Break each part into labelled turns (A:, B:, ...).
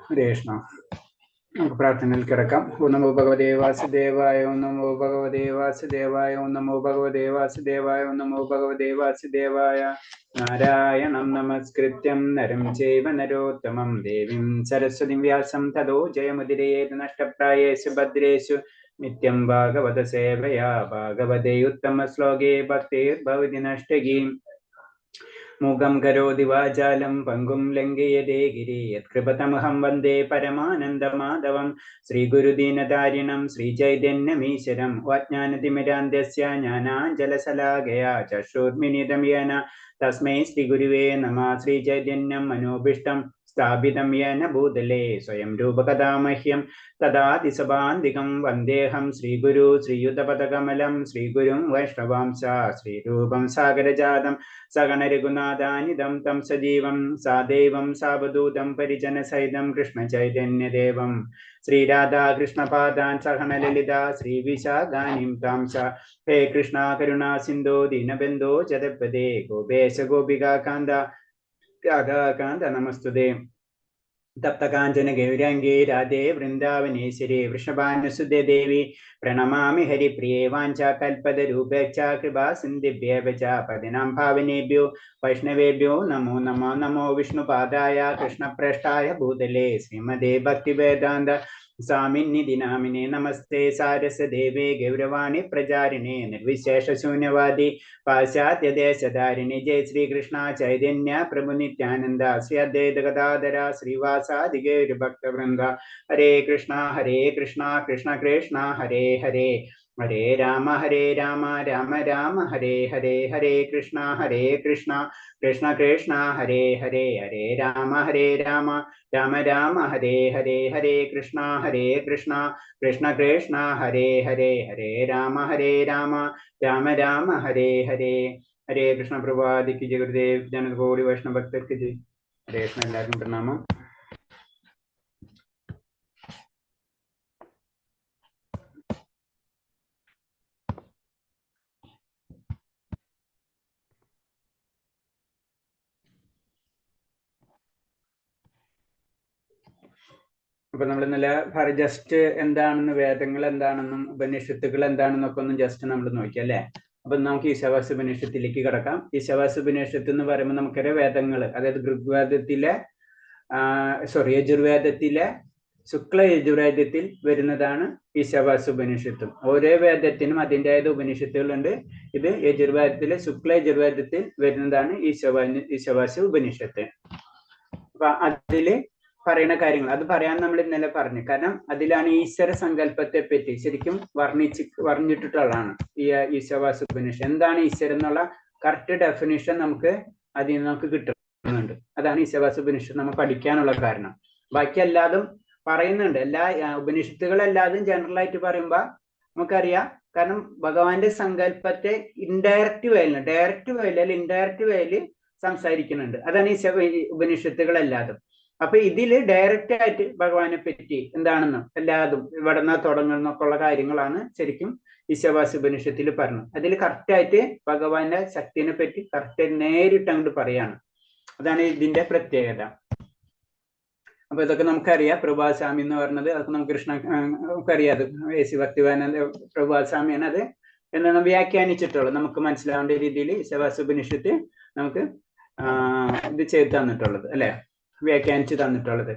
A: ഹരേ കൃഷ്ണ. നമുക്ക് പ്രാർത്ഥനയിൽ കിടക്കാം. ഓം നമോ ഭഗവതേ വാസുദേവായ, ഓം നമോ ഭഗവതേ വാസുദേവായ, ഓം നമോ ഭഗവതേ വാസുദേവായ, ഓം നമോ ഭഗവതേ വാസുദേവായ. നാരായണം നമസ്കൃത്യം നരം ചൈവ നരോത്തമം ദേവീം സരസ്വതിം വ്യാസം തതോ ജയമുദിരയേത് നഷ്ടപ്രായേഷു ഭദ്രേഷു നിത്യം ഭാഗവത സേവയാ ഭാഗവതേ ഉത്തമ ശ്ലോകേ ഭക്തിർഭവതി നഷ്ടകീം. മൂകം കരോതി വാചാലം പങ്കും ലംഘയതേ ഗിരി യത്കൃപതമഹം വന്ദേ പരമാനന്ദമാധവം. ശ്രീഗുരുദീനതാരിണം ശ്രീചൈതന്യമീശ്വരം വാജ്ഞാനതിമിരാന്ധ്യസ്യ ജ്ഞാനാഞ്ജലശലാകയാ ചക്ഷുർമിലിതം യേന തസ്മൈ ശ്രീഗുരുവേ നമഃ. ശ്രീചൈതന്യം മനോഭീഷ്ടം സ്ഥാപിതം യേന ഭൂതലേ സ്വയം രൂപകഥാ മഹ്യം തദാതിസഭാന്തികം വന്ദേഹം ശ്രീഗുരു ശ്രീയുതപദകമലം ശ്രീഗുരും വൈഷ്ണവാംശ ശ്രീരൂപം സാഗരജാതം സഗണരഘുനാഥാനിദം തം സജീവം സാദൈവം സാവധൂതം പരിജനസഹിതം കൃഷ്ണചൈതന്യദേവം ശ്രീരാധാകൃഷ്ണപാദാൻ സഹനലളിത ശ്രീവിശാഖാനിം താം സ. ഹേ കൃഷ്ണ കരുണാ സിന്ധോ ദീനബന്ധോ ജഗത്പദേ ഗോപേശ ഗോപികാകാന്ത രാധാകാന്ത നമസ്തുതേ. തപ്തകാഞ്ചന ഗൗരാംഗേ രാധേ വൃന്ദാവനേശ്വരി വൃഷഭാനുസുതേ ദേവി പ്രണമാമി ഹരിപ്രിയേ. വാഞ്ചാകൽപതരൂപേക്ഷ കൃപാ സിന്ധിഭ്യേവ ച പതിനാം ഭാവനേഭ്യോ വൈഷ്ണവേഭ്യോ നമോ നമഃ. നമോ വിഷ്ണുപാദായ കൃഷ്ണപ്രേഷ്ഠായ ഭൂതലേ ശ്രീമതേ ഭക്തിവേദാന്ത സ്വാമിന്നിധി നാമിനെ. നമസ്തേ സാരസദേവേ ഗൗരവാണി പ്രചാരിണേ നിർവിശേഷശൂന്യവാദി പാശ്ചാത്യദേശധാരിണി. ജയ ശ്രീകൃഷ്ണ ചൈതന്യ പ്രഭു നിത്യാനന്ദ ശ്രീ അദ്വൈത ഗദാധര ശ്രീവാസാദി ഗൗരഭക്തവൃന്ദ. ഹരേ കൃഷ്ണ കൃഷ്ണ കൃഷ്ണ ഹരേ ഹരേ. ഹരേ രാമ രാമ രാമ ഹരേ ഹരേ. ഹരേ കൃഷ്ണ കൃഷ്ണ കൃഷ്ണ ഹരേ ഹരേ. ഹരേ രാമ രാമ രാമ ഹരേ ഹരേ. ഹരേ കൃഷ്ണ കൃഷ്ണ കൃഷ്ണ ഹരേ ഹരേ. ഹരേ രാമ രാമ രാമ ഹരേ ഹരേ. ഹരേ കൃഷ്ണ. പ്രഭാതിക്ക് ജയ ഗുരുദേവ് ജനകോടി വൈഷ്ണവ ഭക്തർക്ക് ജയ്. ഹരേ കൃഷ്ണ. എല്ലാവർക്കും പ്രണാമം. അപ്പൊ നമ്മൾ ഇന്നലെ ജസ്റ്റ് എന്താണെന്ന്, വേദങ്ങൾ എന്താണെന്നും ഉപനിഷത്തുകൾ എന്താണെന്നൊക്കെ ഒന്ന് ജസ്റ്റ് നമ്മൾ നോക്കി അല്ലെ. അപ്പൊ നമുക്ക് ഈശാവാസ്യ ഉപനിഷത്തിലേക്ക് കിടക്കാം. ഈശാവാസ്യ ഉപനിഷത്ത് എന്ന് പറയുമ്പോൾ നമുക്കറിയാം വേദങ്ങൾ, അതായത് ഋഗ്വേദത്തിലെ യജുർവേദത്തിലെ ശുക്ല യജുർവേദത്തിൽ വരുന്നതാണ് ഈശാവാസ്യ ഉപനിഷത്തും. ഓരോ വേദത്തിനും അതിൻ്റെതായ ഉപനിഷത്തുകളുണ്ട്. ഇത് യജുർവേദത്തിലെ ശുക്ല യജുർവേദത്തിൽ വരുന്നതാണ് ഈശാവാസ്യ ഉപനിഷത്ത്. അപ്പൊ അതില് പറയുന്ന കാര്യങ്ങൾ അത് പറയാൻ നമ്മൾ ഇന്നലെ പറഞ്ഞു. കാരണം അതിലാണ് ഈശ്വര സങ്കല്പത്തെ പറ്റി ശരിക്കും വർണ്ണിച്ചിട്ടുള്ളതാണ് ഈ ഈശാവാസ്യ ഉപനിഷത്ത്. എന്താണ് ഈശ്വരൻ എന്നുള്ള കറക്റ്റ് ഡെഫിനിഷൻ നമുക്ക് അതിൽ നിന്ന് നമുക്ക് കിട്ടുന്നുണ്ട്. അതാണ് ഈശാവാസ്യ ഉപനിഷത്ത് നമ്മൾ പഠിക്കാനുള്ള കാരണം. ബാക്കി എല്ലാതും പറയുന്നുണ്ട്. എല്ലാ ഉപനിഷത്തുകളെല്ലാതും ജനറൽ ആയിട്ട് പറയുമ്പോ നമുക്കറിയാം. കാരണം ഭഗവാന്റെ സങ്കല്പത്തെ ഇൻഡയറക്റ്റ് വേയിൽ, ഡയറക്റ്റ് വേയിൽ അല്ല ഇൻഡയറക്റ്റ് വേയിൽ സംസാരിക്കുന്നുണ്ട്. അതാണ് ഈ ഉപനിഷത്തുകളെല്ലാതും. അപ്പൊ ഇതില് ഡയറക്റ്റ് ആയിട്ട് ഭഗവാനെ പറ്റി എന്താണെന്നും എല്ലാതും ഇവിടെ നിന്ന് തുടങ്ങുന്നൊക്കെ ഉള്ള കാര്യങ്ങളാണ് ശരിക്കും ഈശാവാസ്യ ഉപനിഷത്തിൽ പറഞ്ഞത്. അതിൽ കറക്റ്റായിട്ട് ഭഗവാന്റെ ശക്തിനെ പറ്റി കറക്റ്റ് നേരിട്ട് അങ്ങോട്ട് പറയാണ്. അതാണ് ഇതിന്റെ പ്രത്യേകത. അപ്പൊ ഇതൊക്കെ നമുക്കറിയാം. പ്രഭാസ്വാമി എന്ന് പറഞ്ഞത് അതൊക്കെ നമുക്ക് നമുക്കറിയാം. അത് എസി ഭക്തിവാനന്ദ പ്രഭാസ്വാമിയാണ് അത് എന്താണ് വ്യാഖ്യാനിച്ചിട്ടുള്ളത്. നമുക്ക് മനസ്സിലാവേണ്ട രീതിയിൽ ഈശാവാസ്യ ഉപനിഷത്ത് നമുക്ക് ഇത് ചെയ്ത് തന്നിട്ടുള്ളത് അല്ലെ, വ്യാഖ്യാനിച്ചു തന്നിട്ടുള്ളത്.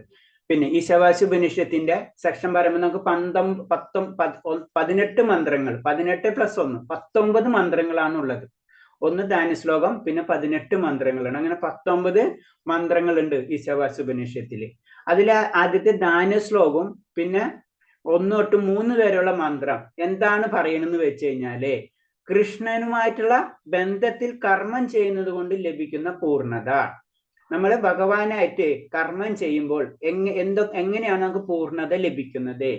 A: പിന്നെ ഈശാവാസ്യ ഉപനിഷത്തിന്റെ സെക്ഷൻ പറയുമ്പോൾ നമുക്ക് 18 മന്ത്രങ്ങൾ, 18+1 19 മന്ത്രങ്ങളാണ് ഉള്ളത്. ഒന്ന് ധാന്യശ്ലോകം, പിന്നെ 18 മന്ത്രങ്ങളാണ്. അങ്ങനെ 19 മന്ത്രങ്ങളുണ്ട് ഈശാവാസ്യ ഉപനിഷത്തില്. അതിൽ ആദ്യത്തെ ധാന്യശ്ലോകവും പിന്നെ 1 തൊട്ട് 3 വരെയുള്ള മന്ത്രം എന്താണ് പറയണെന്ന് വെച്ച് കഴിഞ്ഞാല് കൃഷ്ണനുമായിട്ടുള്ള ബന്ധത്തിൽ കർമ്മം ചെയ്യുന്നത് കൊണ്ട് ലഭിക്കുന്ന പൂർണ്ണത. നമ്മൾ ഭഗവാനായിട്ട് കർമ്മം ചെയ്യുമ്പോൾ എങ്ങനെയാണ് നമുക്ക് പൂർണ്ണത ലഭിക്കുന്നത്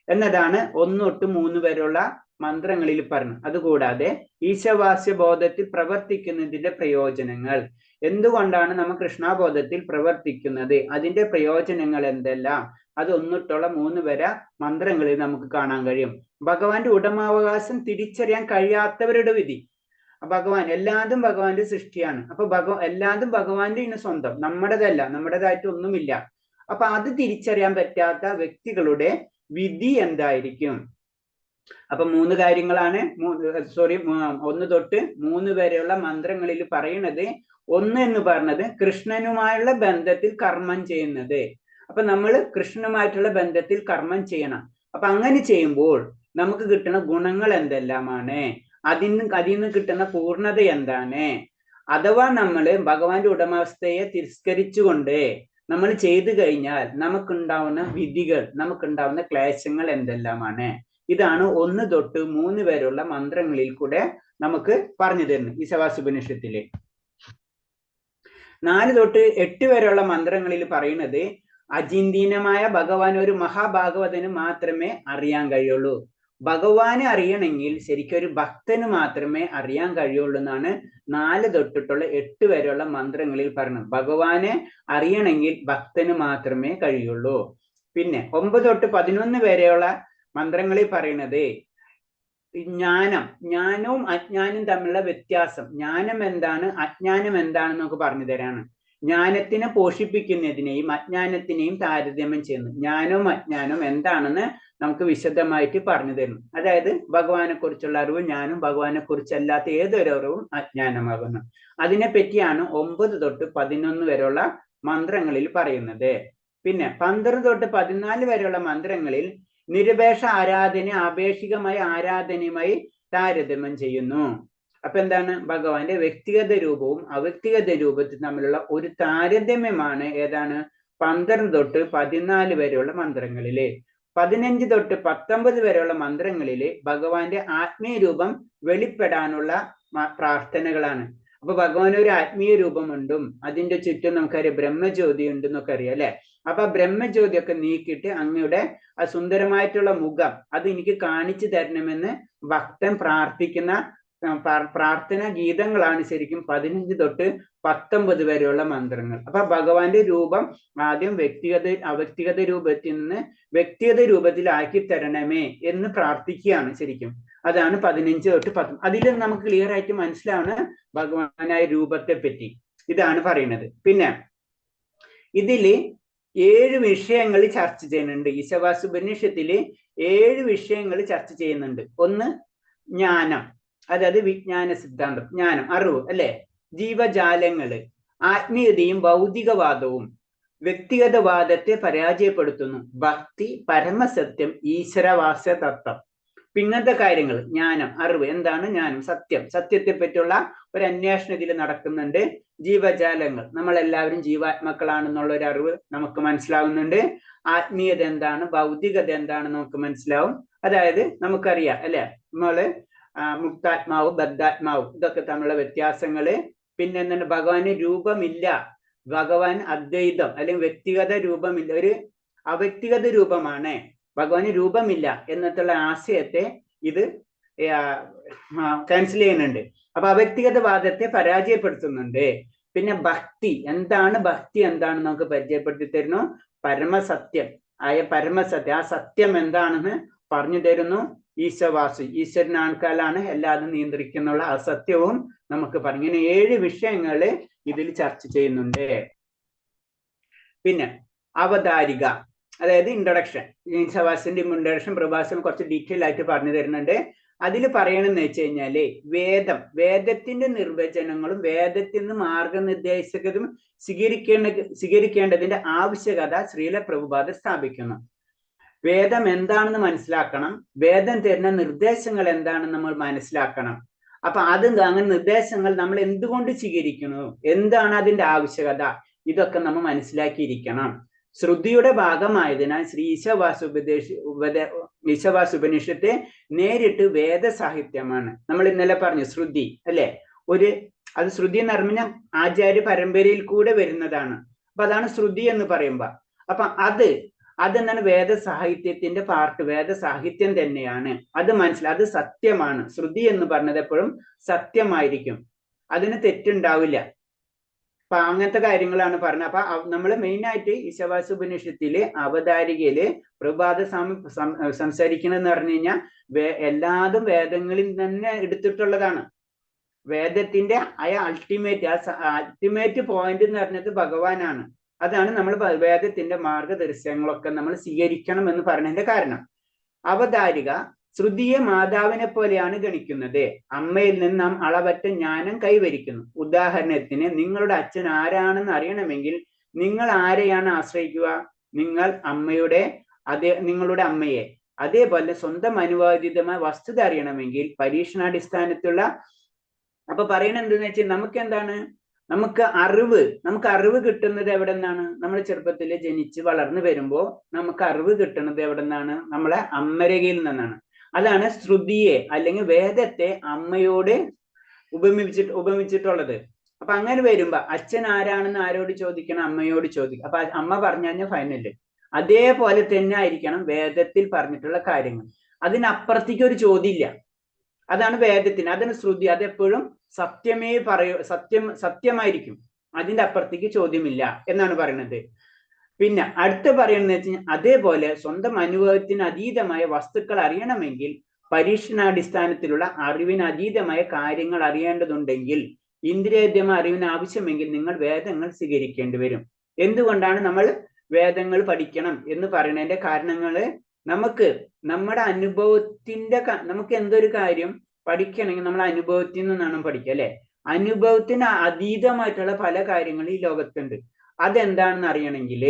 A: എന്നതാണ് 1 തൊട്ട് 3 വരെയുള്ള മന്ത്രങ്ങളിൽ പറഞ്ഞു. അതുകൂടാതെ ഈശാവാസ്യ ബോധത്തിൽ പ്രവർത്തിക്കുന്നതിന്റെ പ്രയോജനങ്ങൾ, എന്തുകൊണ്ടാണ് നമ്മൾ കൃഷ്ണബോധത്തിൽ പ്രവർത്തിക്കുന്നത്, അതിന്റെ പ്രയോജനങ്ങൾ എന്തെല്ലാം, അത് 1 തൊട്ടുള്ള 3 വരെ മന്ത്രങ്ങളിൽ നമുക്ക് കാണാൻ കഴിയും. ഭഗവാന്റെ ഉടമാവകാശം തിരിച്ചറിയാൻ കഴിയാത്തവരുടെ വിധി. ഭഗവാൻ എല്ലാതും ഭഗവാന്റെ സൃഷ്ടിയാണ്. അപ്പൊ എല്ലാതും ഭഗവാന്റെ ഇന്ന് സ്വന്തം, നമ്മുടേതല്ല, നമ്മുടേതായിട്ട് ഒന്നുമില്ല. അപ്പൊ അത് തിരിച്ചറിയാൻ പറ്റാത്ത വ്യക്തികളുടെ വിധി എന്തായിരിക്കും? അപ്പൊ 3 കാര്യങ്ങളാണ്, 1 തൊട്ട് 3 വരെയുള്ള മന്ത്രങ്ങളിൽ പറയുന്നത്. 1 എന്ന് പറഞ്ഞത് കൃഷ്ണനുമായുള്ള ബന്ധത്തിൽ കർമ്മം ചെയ്യുന്നത്. അപ്പൊ നമ്മൾ കൃഷ്ണനുമായിട്ടുള്ള ബന്ധത്തിൽ കർമ്മം ചെയ്യണം. അപ്പൊ അങ്ങനെ ചെയ്യുമ്പോൾ നമുക്ക് കിട്ടുന്ന ഗുണങ്ങൾ എന്തെല്ലാമാണ്, അതിൽ നിന്ന് കിട്ടുന്ന പൂർണ്ണത എന്താണ്? അഥവാ നമ്മൾ ഭഗവാന്റെ ഉടമാവസ്ഥയെ തിരസ്കരിച്ചുകൊണ്ട് നമ്മൾ ചെയ്തു കഴിഞ്ഞാൽ നമുക്കുണ്ടാവുന്ന വിധികൾ, നമുക്കുണ്ടാവുന്ന ക്ലേശങ്ങൾ എന്തെല്ലാമാണ്? ഇതാണ് 1 തൊട്ട് 3 വരെയുള്ള മന്ത്രങ്ങളിൽ കൂടെ നമുക്ക് പറഞ്ഞു തരുന്നത് ഈശാവാസ്യോപനിഷത്തില്. 4 തൊട്ട് 8 വരെയുള്ള മന്ത്രങ്ങളിൽ പറയുന്നത് അചിന്തീയമായ ഭഗവാൻ ഒരു മഹാഭാഗവതന് മാത്രമേ അറിയാൻ കഴിയുള്ളൂ. ഭഗവാനെ അറിയണമെങ്കിൽ ശരിക്കും ഒരു ഭക്തന് മാത്രമേ അറിയാൻ കഴിയുള്ളൂ എന്നാണ് 4 തൊട്ടിട്ടുള്ള 8 വരെയുള്ള മന്ത്രങ്ങളിൽ പറയുന്നത്. ഭഗവാനെ അറിയണമെങ്കിൽ ഭക്തന് മാത്രമേ കഴിയുള്ളൂ. പിന്നെ 9 തൊട്ട് 11 വരെയുള്ള മന്ത്രങ്ങളിൽ പറയുന്നത് ജ്ഞാനവും അജ്ഞാനവും തമ്മിലുള്ള വ്യത്യാസം, ജ്ഞാനം എന്താണ്, അജ്ഞാനം എന്താണ് നമുക്ക് പറഞ്ഞു തരാണ്. ജ്ഞാനത്തിനെ പോഷിപ്പിക്കുന്നതിനെയും അജ്ഞാനത്തിനെയും താരതമ്യം ചെയ്യുന്നു. ജ്ഞാനവും അജ്ഞാനവും എന്താണെന്ന് നമുക്ക് വിശദമായിട്ട് പറഞ്ഞു തരുന്നു. അതായത് ഭഗവാനെ കുറിച്ചുള്ള അറിവ് ജ്ഞാനം, ഭഗവാനെ കുറിച്ചല്ലാത്ത ഏതൊരു അറിവും അജ്ഞാനമാകുന്നു. അതിനെ പറ്റിയാണ് 9 തൊട്ട് 11 വരെയുള്ള മന്ത്രങ്ങളിൽ പറയുന്നത്. പിന്നെ 12 തൊട്ട് 14 വരെയുള്ള മന്ത്രങ്ങളിൽ നിരപേക്ഷ ആരാധന ആപേക്ഷികമായ ആരാധനയുമായി താരതമ്യം ചെയ്യുന്നു. അപ്പൊ എന്താണ്? ഭഗവാന്റെ വ്യക്തിഗത രൂപവും അവ്യക്തിഗത രൂപത്തിൽ തമ്മിലുള്ള ഒരു താരതമ്യമാണ് ഏതാണ് 12 തൊട്ട് 14 വരെയുള്ള മന്ത്രങ്ങളില്. 15 തൊട്ട് 19 വരെയുള്ള മന്ത്രങ്ങളില് ഭഗവാന്റെ ആത്മീയ രൂപം വെളിപ്പെടാനുള്ള പ്രാർത്ഥനകളാണ്. അപ്പൊ ഭഗവാൻ ഒരു ആത്മീയ രൂപമുണ്ടും അതിന്റെ ചുറ്റും നമുക്കറിയാം ബ്രഹ്മജ്യോതി ഉണ്ട് എന്നൊക്കെ അറിയാം അല്ലെ. അപ്പൊ ബ്രഹ്മജ്യോതിയൊക്കെ നീക്കിയിട്ട് അങ്ങയുടെ ആ സുന്ദരമായിട്ടുള്ള മുഖം അത് എനിക്ക് കാണിച്ചു തരണമെന്ന് ഭക്തൻ പ്രാർത്ഥിക്കുന്ന പ്രാർത്ഥന ഗീതങ്ങളാണ് ശരിക്കും 15 തൊട്ട് 19 വരെയുള്ള മന്ത്രങ്ങൾ. അപ്പൊ ഭഗവാന്റെ രൂപം ആദ്യം അവ്യക്തിഗത രൂപത്തിൽ നിന്ന് വ്യക്തിഗത രൂപത്തിലാക്കി തരണമേ എന്ന് പ്രാർത്ഥിക്കുകയാണ് ശരിക്കും. അതാണ് 15 തൊട്ട് 10. അതിൽ നമുക്ക് ക്ലിയർ ആയിട്ട് മനസ്സിലാവുന്ന ഭഗവാനായ രൂപത്തെ പറ്റി ഇതാണ് പറയുന്നത്. പിന്നെ ഇതില് 7 വിഷയങ്ങൾ ചർച്ച ചെയ്യുന്നുണ്ട്. ഈശാവാസ്യോപനിഷത്തില് 7 വിഷയങ്ങൾ ചർച്ച ചെയ്യുന്നുണ്ട്. 1 ജ്ഞാനം, അതായത് വിജ്ഞാന സിദ്ധാന്തം, ജ്ഞാനം, അറിവ് അല്ലെ. ജീവജാലങ്ങള്, ആത്മീയതയും ഭൗതികവാദവും വ്യക്തിഗതവാദത്തെ പരാജയപ്പെടുത്തുന്നു. ഭക്തി, പരമസത്യം, ഈശ്വരവാസ്യ തത്വം. ഇങ്ങനത്തെ കാര്യങ്ങൾ, ജ്ഞാനം, അറിവ്. എന്താണ് ജ്ഞാനം? സത്യം, സത്യത്തെ പറ്റിയുള്ള ഒരു അന്വേഷണം ഇതിൽ നടക്കുന്നുണ്ട്. ജീവജാലങ്ങൾ, നമ്മളെല്ലാവരും ജീവാത്മാക്കളാണെന്നുള്ള ഒരു അറിവ് നമുക്ക് മനസ്സിലാവുന്നുണ്ട്. ആത്മീയത എന്താണ്, ഭൗതികത എന്താണെന്ന് നമുക്ക് മനസ്സിലാവും. അതായത് നമുക്കറിയാം അല്ലെ, നമ്മള് മുക്താത്മാവും ബദ്ധാത്മാവും ഇതൊക്കെ തമ്മിലുള്ള വ്യത്യാസങ്ങള്. പിന്നെ എന്താണ്? ഭഗവാന് രൂപമില്ല, ഭഗവാൻ അദ്വൈതം അല്ലെങ്കിൽ വ്യക്തിഗത രൂപമില്ല, ഒരു അവ്യക്തിഗത രൂപമാണ്, ഭഗവാന് രൂപമില്ല എന്നുള്ള ആശയത്തെ ഇത് ക്യാൻസൽ ചെയ്യുന്നുണ്ട്. അപ്പൊ അവ്യക്തിഗത വാദത്തെ പരാജയപ്പെടുത്തുന്നുണ്ട്. പിന്നെ ഭക്തി എന്താണ്, ഭക്തി എന്താണെന്ന് നമുക്ക് പരിചയപ്പെടുത്തി തരുന്നു. പരമസത്യം ആയ പരമസത്യം, ആ സത്യം എന്താണെന്ന് പറഞ്ഞു തരുന്നു. ഈശവാസു, ഈശ്വരനാൾക്കാലാണ് എല്ലാതും നിയന്ത്രിക്കുന്നുള്ള ആ സത്യവും നമുക്ക് പറഞ്ഞു. ഇങ്ങനെ 7 വിഷയങ്ങള് ഇതിൽ ചർച്ച ചെയ്യുന്നുണ്ട്. പിന്നെ അവതാരിക, അതായത് ഇൻട്രൊഡക്ഷൻ. ഈശാവാസ്യന്റെ ഇൻട്രൊഡക്ഷൻ പ്രഭാഷണം കുറച്ച് ഡീറ്റെയിൽ ആയിട്ട് പറഞ്ഞു തരുന്നുണ്ട്. അതിൽ പറയണമെന്ന് വെച്ച് കഴിഞ്ഞാല് വേദത്തിന്റെ നിർവചനങ്ങളും വേദത്തിൽ നിന്ന് മാർഗനിർദ്ദേശകരും സ്വീകരിക്കേണ്ടതിന്റെ ആവശ്യകത ശ്രീല പ്രഭുപാദ സ്ഥാപിക്കുന്നു. വേദം എന്താണെന്ന് മനസ്സിലാക്കണം, വേദം തരുന്ന നിർദ്ദേശങ്ങൾ എന്താണെന്ന് നമ്മൾ മനസ്സിലാക്കണം. അപ്പൊ അങ്ങനെ നിർദ്ദേശങ്ങൾ നമ്മൾ എന്തുകൊണ്ട് സ്വീകരിക്കുന്നു, എന്താണ് അതിന്റെ ആവശ്യകത, ഇതൊക്കെ നമ്മൾ മനസ്സിലാക്കിയിരിക്കണം. ശ്രുതിയുടെ ഭാഗമായതിനാൽ ശ്രീ ഈശാവാസ്യോപനിഷത്ത് നേരിട്ട് വേദസാഹിത്യമാണ്. നമ്മൾ ഇന്നലെ പറഞ്ഞു ശ്രുതി അല്ലെ, അത് ശ്രുതി എന്ന് പറഞ്ഞാൽ ആചാര്യ പരമ്പരയിൽ കൂടെ വരുന്നതാണ്. അപ്പൊ അതാണ് ശ്രുതി എന്ന് പറയുമ്പോ. അപ്പൊ അതെന്താണ്? വേദസാഹിത്യത്തിന്റെ പാർട്ട്, വേദസാഹിത്യം തന്നെയാണ്. അത് അത് സത്യമാണ്. ശ്രുതി എന്ന് പറഞ്ഞത് എപ്പോഴും സത്യമായിരിക്കും, അതിന് തെറ്റുണ്ടാവില്ല. അപ്പൊ അങ്ങനത്തെ കാര്യങ്ങളാണ് പറഞ്ഞത്. അപ്പൊ നമ്മൾ മെയിൻ ആയിട്ട് ഈശാവാസ്യോപനിഷത്തില് അവതാരികയില് പ്രഭാത സംസാരിക്കണമെന്ന് പറഞ്ഞു കഴിഞ്ഞാൽ എല്ലാതും വേദങ്ങളിൽ തന്നെ എടുത്തിട്ടുള്ളതാണ്. വേദത്തിന്റെ അൾട്ടിമേറ്റ് പോയിന്റ് എന്ന് പറഞ്ഞത് ഭഗവാനാണ്. അതാണ് നമ്മൾ വേദത്തിന്റെ മാർഗദർശനങ്ങളൊക്കെ നമ്മൾ സ്വീകരിക്കണം എന്ന് പറഞ്ഞതിന്റെ കാരണം. അവതാരിക ശ്രുതിയെ മാതാവിനെ പോലെയാണ് ഗണിക്കുന്നത്. അമ്മയിൽ നിന്ന് നാം അളവറ്റ ജ്ഞാനം കൈവരിക്കുന്നു. ഉദാഹരണത്തിന്, നിങ്ങളുടെ അച്ഛൻ ആരാണെന്ന് അറിയണമെങ്കിൽ നിങ്ങൾ ആരെയാണ് ആശ്രയിക്കുക? നിങ്ങൾ നിങ്ങളുടെ അമ്മയെ. അതേപോലെ സ്വന്തം അനുവാദിതമായ വസ്തുത അറിയണമെങ്കിൽ പരീക്ഷണാടിസ്ഥാനത്തുള്ള, അപ്പൊ പറയണത് എന്തെന്ന് വെച്ചാൽ നമുക്ക് എന്താണ്, നമുക്ക് അറിവ് കിട്ടുന്നത് എവിടെ നിന്നാണ്? നമ്മൾ ചെറുപ്പത്തിൽ ജനിച്ച് വളർന്നു വരുമ്പോൾ നമുക്ക് അറിവ് കിട്ടുന്നത് എവിടെ നിന്നാണ്? നമ്മളെ അമ്മരകയിൽ നിന്നാണ്. അതാണ് ശ്രുതിയെ അല്ലെങ്കിൽ വേദത്തെ അമ്മയോട് ഉപമിച്ചിട്ടുള്ളത്. അപ്പൊ അങ്ങനെ വരുമ്പോ അച്ഛൻ ആരാണെന്ന് ആരോട് ചോദിക്കണം? അമ്മയോട് ചോദിക്കണം. അപ്പൊ അമ്മ പറഞ്ഞു കഴിഞ്ഞാൽ ഫൈനല്. അതേപോലെ തന്നെ ആയിരിക്കണം വേദത്തിൽ പറഞ്ഞിട്ടുള്ള കാര്യങ്ങൾ. അതിനപ്പുറത്തേക്ക് ഒരു ചോദ്യമില്ല. അതാണ് വേദത്തിന്, അതാണ് ശ്രുതി. അതെപ്പോഴും സത്യമേ സത്യമായിരിക്കും. അതിന്റെ അപ്പുറത്തേക്ക് ചോദ്യമില്ല എന്നാണ് പറയുന്നത്. പിന്നെ അടുത്ത പറയുന്നത് വെച്ച് കഴിഞ്ഞാൽ, അതേപോലെ സ്വന്തം അനുഭവത്തിന് അതീതമായ വസ്തുക്കൾ അറിയണമെങ്കിൽ പരീക്ഷണാടിസ്ഥാനത്തിലുള്ള അറിവിന് അതീതമായ കാര്യങ്ങൾ അറിയേണ്ടതുണ്ടെങ്കിൽ, ഇന്ദ്രിയമായ അറിവിന് ആവശ്യമെങ്കിൽ നിങ്ങൾ വേദങ്ങൾ സ്വീകരിക്കേണ്ടി വരും. എന്തുകൊണ്ടാണ് നമ്മൾ വേദങ്ങൾ പഠിക്കണം എന്ന് പറയുന്നതിന്റെ കാരണങ്ങള്, നമുക്ക് നമ്മുടെ നമുക്ക് എന്തൊരു കാര്യം പഠിക്കണമെങ്കിൽ നമ്മൾ അനുഭവത്തിൽ നിന്നാണ് പഠിക്കുക, അല്ലെ? അനുഭവത്തിന് അതീതമായിട്ടുള്ള പല കാര്യങ്ങളും ഈ ലോകത്തുണ്ട്. അതെന്താണെന്ന് അറിയണമെങ്കിൽ,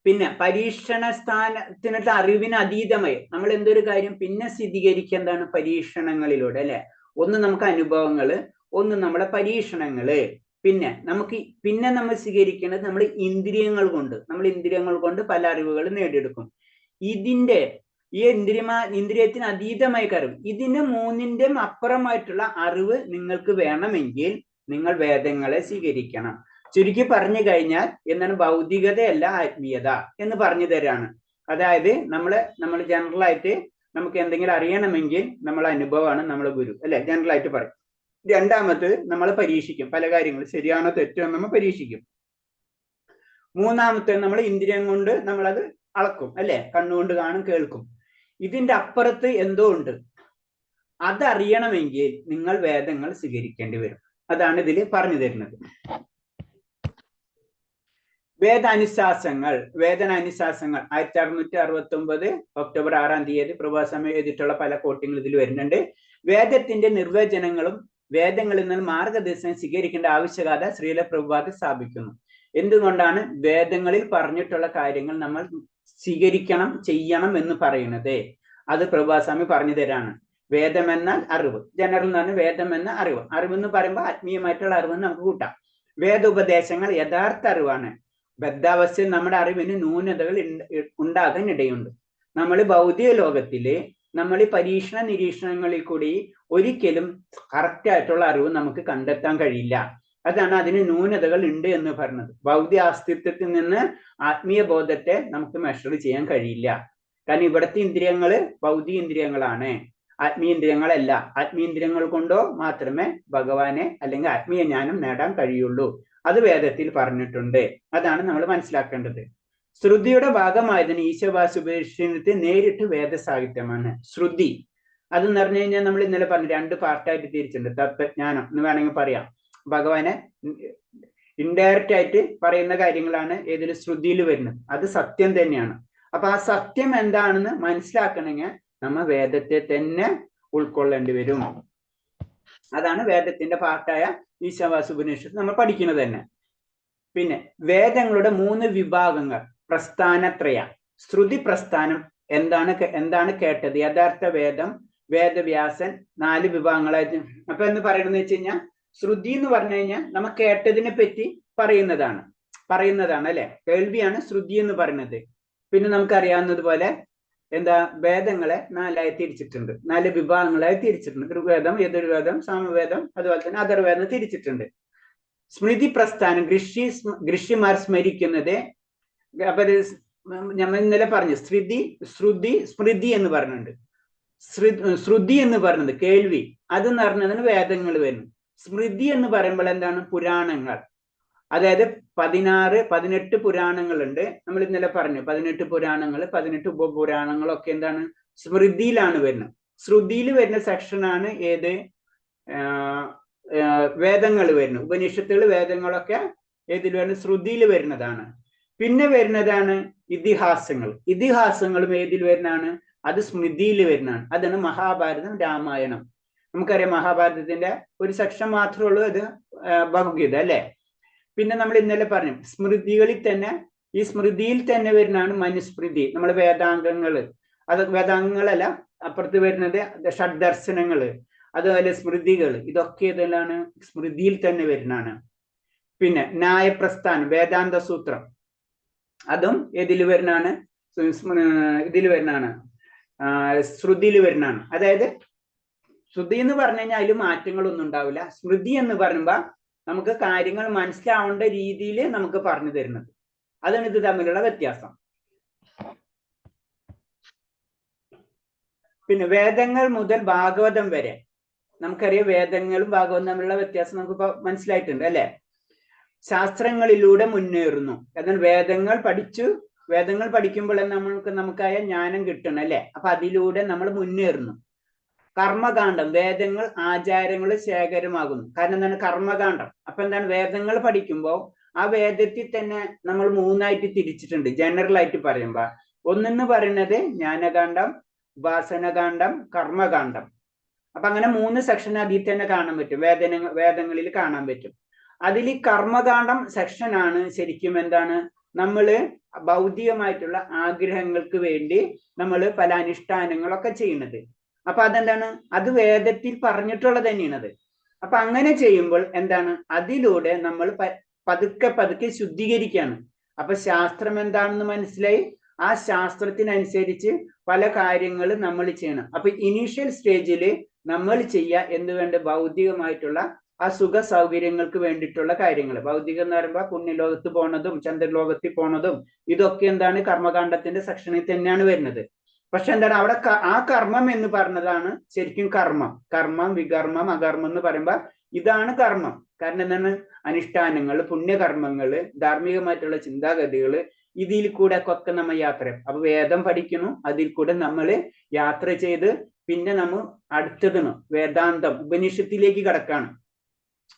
A: പിന്നെ പരീക്ഷണ സ്ഥാനത്തിനുള്ള അറിവിന് അതീതമായി നമ്മൾ എന്തൊരു കാര്യം പിന്നെ സ്ഥിരീകരിക്കേണ്ടതാണ് പരീക്ഷണങ്ങളിലൂടെ, അല്ലെ? ഒന്ന് നമുക്ക് അനുഭവങ്ങള്, ഒന്ന് നമ്മുടെ പരീക്ഷണങ്ങള്. പിന്നെ നമ്മൾ സ്വീകരിക്കേണ്ടത് നമ്മൾ ഇന്ദ്രിയങ്ങൾ കൊണ്ട് പല അറിവുകൾ നേടിയെടുക്കും. ഈ ഇന്ദ്രിയത്തിന് അതീതമായ അറിവ്, ഇതിന് മൂന്നിന്റെയും അപ്പുറമായിട്ടുള്ള അറിവ് നിങ്ങൾക്ക് വേണമെങ്കിൽ നിങ്ങൾ വേദങ്ങളെ സ്വീകരിക്കണം. ചുരുക്കി പറഞ്ഞു കഴിഞ്ഞാൽ എന്താണ്? ഭൗതികതയല്ല ആത്മീയത എന്ന് പറഞ്ഞു തരാണ്. അതായത് നമ്മൾ ജനറലായിട്ട് നമുക്ക് എന്തെങ്കിലും അറിയണമെങ്കിൽ നമ്മളെ അനുഭവമാണ് നമ്മളെ ഗുരു, അല്ലെ? ജനറലായിട്ട് പറയും. രണ്ടാമത് നമ്മൾ പരീക്ഷിക്കും, പല കാര്യങ്ങളും ശരിയാണോ തെറ്റോ നമ്മൾ പരീക്ഷിക്കും. മൂന്നാമത്തെ നമ്മൾ ഇന്ദ്രിയം കൊണ്ട് നമ്മളത് അളക്കും, അല്ലെ? കണ്ണുകൊണ്ട് കാണും, കേൾക്കും. ഇതിന്റെ അപ്പുറത്ത് എന്തോ ഉണ്ട്. അതറിയണമെങ്കിൽ നിങ്ങൾ വേദങ്ങൾ സ്വീകരിക്കേണ്ടി വരും. അതാണ് ഇതിൽ പറഞ്ഞു തരുന്നത്. വേദാനുശാസനങ്ങൾ 1669 ഒക്ടോബർ 6 പ്രഭാസ്വാമി എഴുതിയിട്ടുള്ള പല കോട്ടിങ്ങൾ ഇതിൽ വരുന്നുണ്ട്. വേദത്തിന്റെ നിർവചനങ്ങളും വേദങ്ങളിൽ നിന്ന് മാർഗദർശനം സ്വീകരിക്കേണ്ട ആവശ്യകത ശ്രീല പ്രഭുപാദ് സ്ഥാപിക്കുന്നു. എന്തുകൊണ്ടാണ് വേദങ്ങളിൽ പറഞ്ഞിട്ടുള്ള കാര്യങ്ങൾ നമ്മൾ സ്വീകരിക്കണം, ചെയ്യണം എന്ന് പറയുന്നത്? അത് പ്രഭുപാദസ്വാമി പറഞ്ഞു തരാണ്. വേദം എന്നാൽ അറിവ്, ജനറൽ എന്ന് പറഞ്ഞാൽ വേദം എന്ന അറിവെന്ന് പറയുമ്പോൾ ആത്മീയമായിട്ടുള്ള അറിവെന്ന് നമുക്ക് കൂട്ടാം. വേദോപദേശങ്ങൾ യഥാർത്ഥ അറിവാണ്. ബദ്ധാവസ്ഥയിൽ നമ്മുടെ അറിവിന് ന്യൂനതകൾ ഉണ്ടാകാൻ ഇടയുണ്ട്. നമ്മൾ ഭൗതിക ലോകത്തില് നമ്മൾ ഈ പരീക്ഷണ നിരീക്ഷണങ്ങളിൽ കൂടി ഒരിക്കലും കറക്റ്റ് ആയിട്ടുള്ള അറിവ് നമുക്ക് കണ്ടെത്താൻ കഴിയില്ല. അതാണ് അതിന് ന്യൂനതകൾ ഉണ്ട് എന്ന് പറഞ്ഞത്. ഭൗതിക അസ്തിത്വത്തിൽ നിന്ന് ആത്മീയ ബോധത്തെ നമുക്ക് മെഷർ ചെയ്യാൻ കഴിയില്ല. കാരണം ഇവിടുത്തെ ഇന്ദ്രിയങ്ങള് ഭൗതിക ഇന്ദ്രിയങ്ങളാണ്, ആത്മീയ ഇന്ദ്രിയങ്ങളല്ല. ആത്മീയ ഇന്ദ്രിയങ്ങൾ കൊണ്ടോ മാത്രമേ ഭഗവാനെ അല്ലെങ്കിൽ ആത്മീയ ജ്ഞാനം നേടാൻ കഴിയുള്ളൂ. അത് വേദത്തിൽ പറഞ്ഞിട്ടുണ്ട്. അതാണ് നമ്മൾ മനസ്സിലാക്കേണ്ടത്. ശ്രുതിയുടെ ഭാഗമായതിന് ഈശവാസുപനിഷത്ത് നേരിട്ട് വേദസാഹിത്യമാണ്. ശ്രുതി അതെന്ന് പറഞ്ഞു കഴിഞ്ഞാൽ നമ്മൾ ഇന്നലെ പറഞ്ഞു 2 പാർട്ടായിട്ട് തിരിച്ചിട്ടുണ്ട്. തത്വജ്ഞാനം എന്ന് വേണമെങ്കിൽ പറയാം. ഭഗവാനെ ഇൻഡയറക്റ്റ് ആയിട്ട് പറയുന്ന കാര്യങ്ങളാണ് ഏതിൽ ശ്രുതിയിൽ വരുന്നത്. അത് സത്യം തന്നെയാണ്. അപ്പൊ ആ സത്യം എന്താണെന്ന് മനസ്സിലാക്കണമെങ്കിൽ നമ്മ വേദത്തെ തന്നെ ഉൾക്കൊള്ളേണ്ടി വരും. അതാണ് വേദത്തിന്റെ പാർട്ടായ ഈശാവാസുപനിഷത്ത് നമ്മൾ പഠിക്കുന്നത് തന്നെ. പിന്നെ വേദങ്ങളുടെ 3 വിഭാഗങ്ങൾ, പ്രസ്ഥാനത്രയ. ശ്രുതി പ്രസ്ഥാനം എന്താണ് കേട്ടത്? യഥാർത്ഥ വേദം, വേദവ്യാസൻ, 4 വിഭാഗങ്ങളായിട്ട്. അപ്പൊ എന്ന് പറയുന്നത് വെച്ച് കഴിഞ്ഞാൽ ശ്രുതി എന്ന് പറഞ്ഞു കഴിഞ്ഞാൽ നമ്മൾ കേട്ടതിനെ പറ്റി പറയുന്നതാണ് അല്ലെ? കേൾവിയാണ് ശ്രുതി എന്ന് പറയുന്നത്. പിന്നെ നമുക്കറിയാവുന്നതുപോലെ വേദങ്ങളെ 4ആയി തിരിച്ചിട്ടുണ്ട്, 4 വിഭാഗങ്ങളായി തിരിച്ചിട്ടുണ്ട്. ഋഗ്വേദം, യജുർവേദം, സാമവേദം, അതുപോലെ തന്നെ അഥർവേദം തിരിച്ചിട്ടുണ്ട്. സ്മൃതി പ്രസ്ഥാനം ഋഷിമാർ സ്മരിക്കുന്നത്, അപ്പൊ നമ്മൾ ഇന്നലെ പറഞ്ഞു ശ്രുതി സ്മൃതി എന്ന് പറഞ്ഞിട്ടുണ്ട്. ശ്രുതി എന്ന് പറയുന്നത് കേൾവി, അതെന്ന് പറഞ്ഞതിന് വേദങ്ങൾ വരുന്നു. സ്മൃതി എന്ന് പറയുമ്പോൾ എന്താണ്? പുരാണങ്ങൾ. അതായത് 18 പുരാണങ്ങളുണ്ട്. നമ്മൾ ഇന്നലെ പറഞ്ഞു 18 പുരാണങ്ങൾ, 18 ഉപപുരാണങ്ങളൊക്കെ എന്താണ്? സ്മൃതിയിലാണ് വരുന്നത്. ശ്രുതിയിൽ വരുന്ന സെക്ഷനാണ് ഏത്? വേദങ്ങൾ വരുന്നു. ഉപനിഷത്തുകൾ, വേദങ്ങളൊക്കെ ഏതിൽ വരുന്ന ശ്രുതിയിൽ വരുന്നതാണ്. പിന്നെ വരുന്നതാണ് ഇതിഹാസങ്ങൾ. ഇതിഹാസങ്ങളും ഏതിൽ വരുന്നതാണ്? അത് സ്മൃതിയിൽ വരുന്നതാണ്. അതാണ് മഹാഭാരതം, രാമായണം. നമുക്കറിയാം മഹാഭാരതത്തിന്റെ ഒരു സെക്ഷൻ മാത്രമേ ഉള്ളൂ അത് ഭഗവത്ഗീത അല്ലെ. പിന്നെ നമ്മൾ ഇന്നലെ പറഞ്ഞു സ്മൃതികളിൽ തന്നെ, ഈ സ്മൃതിയിൽ തന്നെ വരുന്നതാണ് മനുസ്മൃതി, നമ്മുടെ വേദാംഗങ്ങള്. അത് വേദാംഗങ്ങളല്ല, അപ്പുറത്ത് വരുന്നത് ഷഡ്ദർശനങ്ങള്, അതുപോലെ സ്മൃതികൾ. ഇതൊക്കെ ഇതെല്ലാം സ്മൃതിയിൽ തന്നെ വരുന്നതാണ്. പിന്നെ ന്യായപ്രസ്ഥാനം, വേദാന്ത സൂത്രം, അതും ഇതിൽ വരുന്നതാണ്, ഇതിൽ വരുന്നതാണ്, ശ്രുതിയിൽ വരുന്നതാണ്. അതായത് ശ്രുതി എന്ന് പറഞ്ഞു കഴിഞ്ഞാൽ അതിൽ മാറ്റങ്ങളൊന്നും ഉണ്ടാവില്ല. സ്മൃതി എന്ന് പറയുമ്പോൾ നമുക്ക് കാര്യങ്ങൾ മനസ്സിലാവേണ്ട രീതിയിൽ നമുക്ക് പറഞ്ഞു തരുന്നത്. അതാണ് ഇത് തമ്മിലുള്ള വ്യത്യാസം. പിന്നെ വേദങ്ങൾ മുതൽ ഭാഗവതം വരെ നമുക്കറിയാം വേദങ്ങളും ഭാഗവതം തമ്മിലുള്ള വ്യത്യാസം നമുക്കിപ്പോ മനസ്സിലായിട്ടുണ്ട് അല്ലെ. ശാസ്ത്രങ്ങളിലൂടെ മുന്നേറുന്നു. എന്നാൽ വേദങ്ങൾ പഠിക്കുമ്പോൾ നമുക്കായ ജ്ഞാനം കിട്ടണം അല്ലെ. അപ്പൊ അതിലൂടെ നമ്മൾ മുന്നേറുന്നു. കർമ്മകാന്ഡം, വേദങ്ങൾ ആചാരങ്ങൾ ശേഖരമാകുന്നു. കാരണം എന്താണ്? കർമ്മകാന്ഡം. അപ്പൊ എന്താണ്? വേദങ്ങൾ പഠിക്കുമ്പോൾ ആ വേദത്തിൽ തന്നെ നമ്മൾ മൂന്നായിട്ട് തിരിച്ചിട്ടുണ്ട് ജനറൽ ആയിട്ട് പറയുമ്പോൾ. ഒന്നെന്ന് പറയുന്നത് ജ്ഞാനകാന്ഡം, ഉപാസനകാന്ഡം, കർമ്മകാന്ഡം. അപ്പൊ അങ്ങനെ 3 സെക്ഷൻ അതിൽ തന്നെ കാണാൻ പറ്റും, വേദങ്ങളിൽ കാണാൻ പറ്റും. അതിൽ കർമ്മകാന്ഡം സെക്ഷനാണ് ശരിക്കും എന്താണ്, നമ്മള് ഭൗതികമായിട്ടുള്ള ആഗ്രഹങ്ങൾക്ക് വേണ്ടി നമ്മൾ പല അനുഷ്ഠാനങ്ങളൊക്കെ ചെയ്യുന്നത്. അപ്പൊ അതെന്താണ്? അത് വേദത്തിൽ പറഞ്ഞിട്ടുള്ളത് തന്നെയാണത്. അപ്പൊ അങ്ങനെ ചെയ്യുമ്പോൾ എന്താണ്? അതിലൂടെ നമ്മൾ പതുക്കെ ശുദ്ധീകരിക്കുകയാണ്. അപ്പൊ ശാസ്ത്രം എന്താണെന്ന് മനസ്സിലായി, ആ ശാസ്ത്രത്തിനനുസരിച്ച് പല കാര്യങ്ങൾ നമ്മൾ ചെയ്യണം. അപ്പൊ ഇനീഷ്യൽ സ്റ്റേജിൽ നമ്മൾ ചെയ്യുക എന്ത് വേണ്ട? ഭൗതികമായിട്ടുള്ള ആ സുഖ സൗകര്യങ്ങൾക്ക് വേണ്ടിയിട്ടുള്ള കാര്യങ്ങൾ. ഭൗതികം എന്ന് പറയുമ്പോൾ പുണ്യലോകത്ത് പോണതും ചന്ദ്രലോകത്തിൽ പോണതും ഇതൊക്കെ എന്താണ്? കർമ്മകാന്ഡത്തിന്റെ സെക്ഷനിൽ തന്നെയാണ് വരുന്നത്. പക്ഷെ എന്താണ് അവിടെ ആ കർമ്മം എന്ന് പറഞ്ഞതാണ് ശരിക്കും കർമ്മം, വികർമ്മം, അകർമ്മം എന്ന് പറയുമ്പോൾ ഇതാണ് കർമ്മം. കാരണം എന്താണ്? അനുഷ്ഠാനങ്ങൾ, പുണ്യകർമ്മങ്ങള്, ധാർമ്മികമായിട്ടുള്ള ചിന്താഗതികള്, ഇതിൽ കൂടെ ഒക്കെ നമ്മൾ യാത്ര. അപ്പൊ വേദം പഠിക്കുന്നു, അതിൽ കൂടെ നമ്മൾ യാത്ര ചെയ്ത് പിന്നെ നമ്മൾ അടുത്തതിന് വേദാന്തം, ഉപനിഷത്തിലേക്ക് കടക്കാണ്.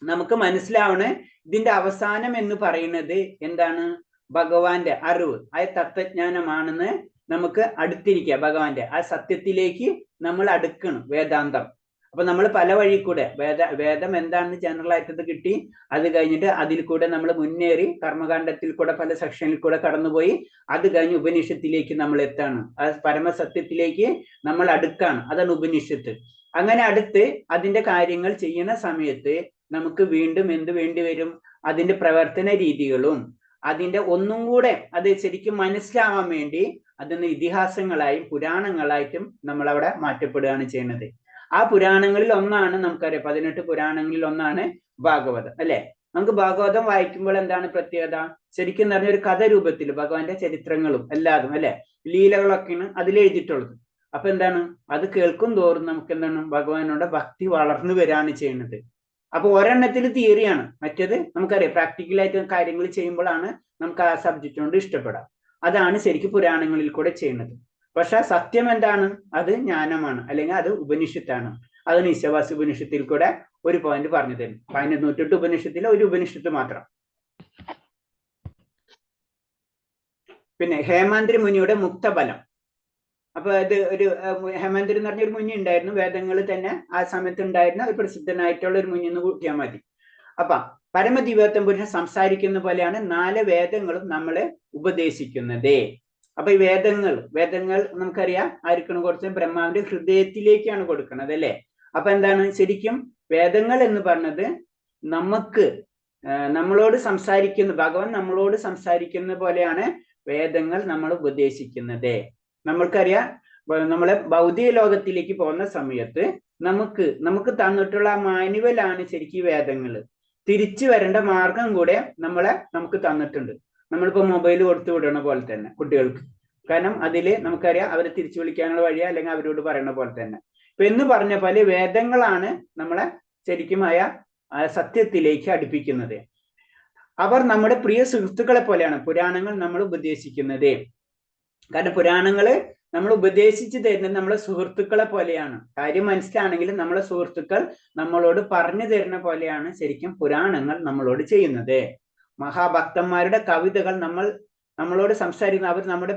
A: നമുക്ക് മനസ്സിലാവണേ ഇതിന്റെ അവസാനം എന്ന് പറയുന്നത് എന്താണ്? ഭഗവാന്റെ അറിവ്, ആ തത്വജ്ഞാനമാണെന്ന് നമുക്ക് അടുത്തിരിക്കുക. ഭഗവാന്റെ ആ സത്യത്തിലേക്ക് നമ്മൾ അടുക്കണം, വേദാന്തം. അപ്പൊ നമ്മൾ പല വഴി കൂടെ വേദം എന്താണെന്ന് ജനറൽ ആയിട്ട് കിട്ടി. അത് കഴിഞ്ഞിട്ട് അതിൽ കൂടെ നമ്മൾ മുന്നേറി കർമ്മകാന്ഡത്തിൽ കൂടെ പല സെക്ഷനിൽ കൂടെ കടന്നുപോയി. അത് കഴിഞ്ഞ് ഉപനിഷത്തിലേക്ക് നമ്മൾ എത്താണ്, ആ പരമസത്യത്തിലേക്ക് നമ്മൾ അടുക്കാണ്. അതാണ് ഉപനിഷത്ത്. അങ്ങനെ അടുത്ത് അതിന്റെ കാര്യങ്ങൾ ചെയ്യുന്ന സമയത്ത് നമുക്ക് വീണ്ടും എന്ത് വേണ്ടി വരും? അതിന്റെ പ്രവർത്തന രീതികളും അതിന്റെ ഒന്നും കൂടെ അത് ശരിക്കും മനസ്സിലാവാൻ വേണ്ടി അതിന് ഇതിഹാസങ്ങളായും പുരാണങ്ങളായിട്ടും നമ്മൾ അവിടെ മാറ്റപ്പെടുകയാണ് ചെയ്യുന്നത്. ആ പുരാണങ്ങളിൽ ഒന്നാണ് നമുക്കറിയാം, 18 പുരാണങ്ങളിൽ ഒന്നാണ് ഭാഗവതം അല്ലെ. നമുക്ക് ഭാഗവതം വായിക്കുമ്പോൾ എന്താണ് പ്രത്യേകത? ശരിക്കും പറഞ്ഞ ഒരു കഥ രൂപത്തിൽ ഭഗവാന്റെ ചരിത്രങ്ങളും എല്ലാതും അല്ലെ, ലീലകളൊക്കെയാണ് അതിൽ എഴുതിയിട്ടുള്ളത്. അപ്പൊ എന്താണ്? അത് കേൾക്കും തോറും നമുക്ക് എന്താണ്? ഭഗവാനോട് ഭക്തി വളർന്നു വരികയാണ് ചെയ്യുന്നത്. അപ്പൊ ഒരെണ്ണത്തിൽ തിയറിയാണ്, മറ്റേത് നമുക്കറിയാം പ്രാക്ടിക്കലായിട്ട് കാര്യങ്ങൾ ചെയ്യുമ്പോഴാണ് നമുക്ക് ആ സബ്ജക്റ്റ് കൊണ്ട് ഇഷ്ടപ്പെടാം. അതാണ് ശരിക്കും പുരാണങ്ങളിൽ കൂടെ ചെയ്യുന്നത്. പക്ഷെ സത്യം എന്താണ്? അത് ജ്ഞാനമാണ്, അല്ലെങ്കിൽ അത് ഉപനിഷത്താണ്. അതിന് ഈശാവാസ്യ ഉപനിഷത്തിൽ കൂടെ ഒരു പോയിന്റ് പറഞ്ഞു തരും. 108 ഉപനിഷത്തിലെ ഒരു ഉപനിഷത്ത് മാത്രം. പിന്നെ ഹേമാദ്രി മുനിയുടെ മുക്തബലം. അപ്പൊ ഇത് ഒരു ഹേമാദ്രി എന്ന് പറഞ്ഞൊരു മുനി ഉണ്ടായിരുന്നു, വേദങ്ങളിൽ തന്നെ ആ സമയത്ത് ഉണ്ടായിരുന്ന ഒരു പ്രസിദ്ധനായിട്ടുള്ള ഒരു മുനി എന്ന് കൂട്ടിയാൽ മതി. അപ്പൊ പരമദിവ്യത്വം പുരുഷൻ സംസാരിക്കുന്ന പോലെയാണ് 4 വേദങ്ങളും നമ്മളെ ഉപദേശിക്കുന്നത്. അപ്പൊ ഈ വേദങ്ങൾ നമുക്കറിയാം ആർക്കാണ് കൊടുത്തത്? ബ്രഹ്മാവിന്റെ ഹൃദയത്തിലേക്കാണ് കൊടുക്കുന്നത് അല്ലെ. അപ്പൊ എന്താണ് ശരിക്കും വേദങ്ങൾ എന്ന് പറഞ്ഞത്? നമ്മളോട് സംസാരിക്കുന്ന, ഭഗവാൻ നമ്മളോട് സംസാരിക്കുന്ന പോലെയാണ് വേദങ്ങൾ നമ്മൾ ഉപദേശിക്കുന്നത്. നമ്മൾക്കറിയാം നമ്മളെ ഭൗതിക ലോകത്തിലേക്ക് പോകുന്ന സമയത്ത് നമുക്ക് തന്നിട്ടുള്ള മാനുവലാണ് ശരിക്കും വേദങ്ങൾ. തിരിച്ചു വരേണ്ട മാർഗം കൂടെ നമുക്ക് തന്നിട്ടുണ്ട്. നമ്മളിപ്പോ മൊബൈൽ കൊടുത്തു വിടണ പോലെ തന്നെ കുട്ടികൾക്ക്. കാരണം അതില് നമുക്കറിയാം അവരെ തിരിച്ചു വിളിക്കാനുള്ള വഴിയോ അല്ലെങ്കിൽ അവരോട് പറയുന്ന പോലെ തന്നെ. ഇപ്പൊ എന്ന് പറഞ്ഞ പോലെ വേദങ്ങളാണ് നമ്മളെ ശരിക്കുമായ സത്യത്തിലേക്ക് അടുപ്പിക്കുന്നത്. അവർ നമ്മുടെ പ്രിയ സുഹൃത്തുക്കളെ പോലെയാണ് പുരാണങ്ങൾ നമ്മൾ ഉപദേശിക്കുന്നത്. കാരണം പുരാണങ്ങള് നമ്മൾ ഉപദേശിച്ചു തരുന്നത് നമ്മളെ സുഹൃത്തുക്കളെ പോലെയാണ്. കാര്യം മനസ്സിലാണെങ്കിലും നമ്മളെ സുഹൃത്തുക്കൾ നമ്മളോട് പറഞ്ഞു തരുന്ന പോലെയാണ് ശരിക്കും പുരാണങ്ങൾ നമ്മളോട് ചെയ്യുന്നത്. മഹാഭക്തന്മാരുടെ കവിതകൾ നമ്മളോട് സംസാരിക്കുന്ന അവർ നമ്മുടെ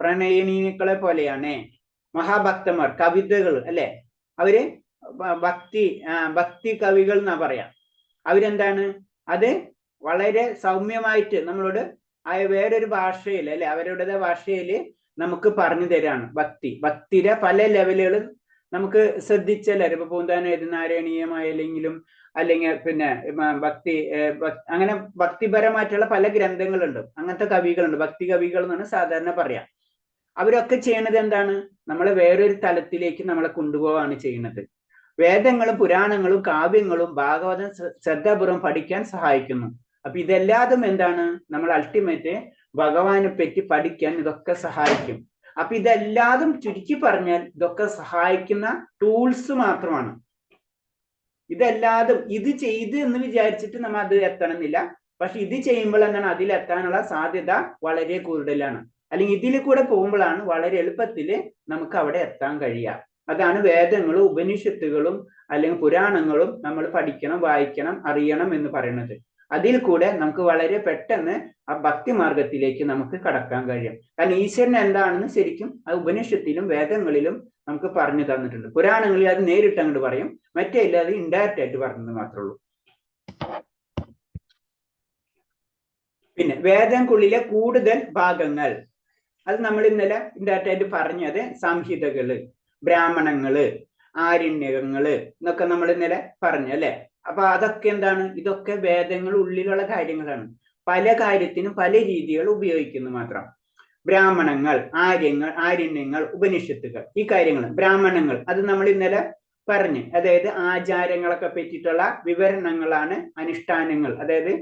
A: പ്രണയിനികളെ പോലെയാണ്. മഹാഭക്തന്മാർ കവിതകൾ അല്ലെ, അവര് ഭക്തി കവികൾ എന്നാ പറയാം. അവരെന്താണ്, അത് വളരെ സൗമ്യമായിട്ട് നമ്മളോട് വേറൊരു ഭാഷയിൽ അല്ലെ, അവരുടെ ഭാഷയിൽ നമുക്ക് പറഞ്ഞു തരാണ്. ഭക്തിയുടെ പല ലെവലുകളും നമുക്ക് ശ്രദ്ധിച്ചല്ലേ, ഇപ്പൊ പൂന്താനം ഏത് നാരായണീയമായില്ലെങ്കിലും അല്ലെങ്കിൽ പിന്നെ അങ്ങനെ ഭക്തിപരമായിട്ടുള്ള പല ഗ്രന്ഥങ്ങളുണ്ട്, അങ്ങനത്തെ കവികളുണ്ട്, ഭക്തി കവികൾ എന്നാണ് സാധാരണ പറയാം. അവരൊക്കെ ചെയ്യണത് എന്താണ്, നമ്മളെ വേറൊരു തലത്തിലേക്ക് നമ്മളെ കൊണ്ടുപോവാണ് ചെയ്യുന്നത്. വേദങ്ങളും പുരാണങ്ങളും കാവ്യങ്ങളും ഭാഗവതം ശ്രദ്ധാപൂർവം പഠിക്കാൻ സഹായിക്കുന്നു. അപ്പൊ ഇതെല്ലാതും എന്താണ്, നമ്മൾ അൾട്ടിമേറ്റ് ഭഗവാനെ പറ്റി പഠിക്കാൻ ഇതൊക്കെ സഹായിക്കും. അപ്പൊ ഇതെല്ലാതും ചുരുക്കി പറഞ്ഞാൽ ഇതൊക്കെ സഹായിക്കുന്ന ടൂൾസ് മാത്രമാണ്. ഇതെല്ലാതും ഇത് ചെയ്ത് എന്ന് വിചാരിച്ചിട്ട് നമ്മൾ അത് എത്തണമെന്നില്ല. പക്ഷെ ഇത് ചെയ്യുമ്പോൾ എന്താണ്, അതിലെത്താനുള്ള സാധ്യത വളരെ കൂടുതലാണ്. അല്ലെങ്കിൽ ഇതിൽ കൂടെ പോകുമ്പോഴാണ് വളരെ എളുപ്പത്തിൽ നമുക്ക് അവിടെ എത്താൻ കഴിയുക. അതാണ് വേദങ്ങളും ഉപനിഷത്തുകളും അല്ലെങ്കിൽ പുരാണങ്ങളും നമ്മൾ പഠിക്കണം, വായിക്കണം, അറിയണം എന്ന് പറയുന്നത്. അതിൽ കൂടെ നമുക്ക് വളരെ പെട്ടെന്ന് ആ ഭക്തി മാർഗത്തിലേക്ക് നമുക്ക് കടക്കാൻ കഴിയും. കാരണം ഈശ്വരൻ എന്താണെന്ന് ശരിക്കും ആ ഉപനിഷത്തിലും വേദങ്ങളിലും നമുക്ക് പറഞ്ഞു തന്നിട്ടുണ്ട്. പുരാണങ്ങളിൽ അത് നേരിട്ട് അങ്ങോട്ട് പറയും, മറ്റേ ഇല്ല അത് ഇൻഡയറക്റ്റ് ആയിട്ട് പറഞ്ഞത് മാത്രമേ ഉള്ളൂ. പിന്നെ വേദങ്ങൾക്കുള്ളിലെ കൂടുതൽ ഭാഗങ്ങൾ, അത് നമ്മൾ ഇന്നലെ ഇൻഡയറക്റ്റ് ആയിട്ട് പറഞ്ഞത് സംഹിതകള്, ബ്രാഹ്മണങ്ങള്, ആരണ്യകങ്ങള് എന്നൊക്കെ നമ്മൾ ഇന്നലെ പറഞ്ഞു അല്ലെ. അപ്പൊ അതൊക്കെ എന്താണ്, ഇതൊക്കെ വേദങ്ങൾ ഉള്ളിലുള്ള കാര്യങ്ങളാണ്. പല കാര്യത്തിനും പല രീതികൾ ഉപയോഗിക്കുന്നു മാത്രം. ബ്രാഹ്മണങ്ങൾ, ആരണ്യങ്ങൾ, ഉപനിഷത്തുകൾ, ഈ കാര്യങ്ങൾ. ബ്രാഹ്മണങ്ങൾ അത് നമ്മൾ ഇന്നലെ പറഞ്ഞു, അതായത് ആചാരങ്ങളൊക്കെ പറ്റിയിട്ടുള്ള വിവരണങ്ങളാണ്. അനുഷ്ഠാനങ്ങൾ, അതായത്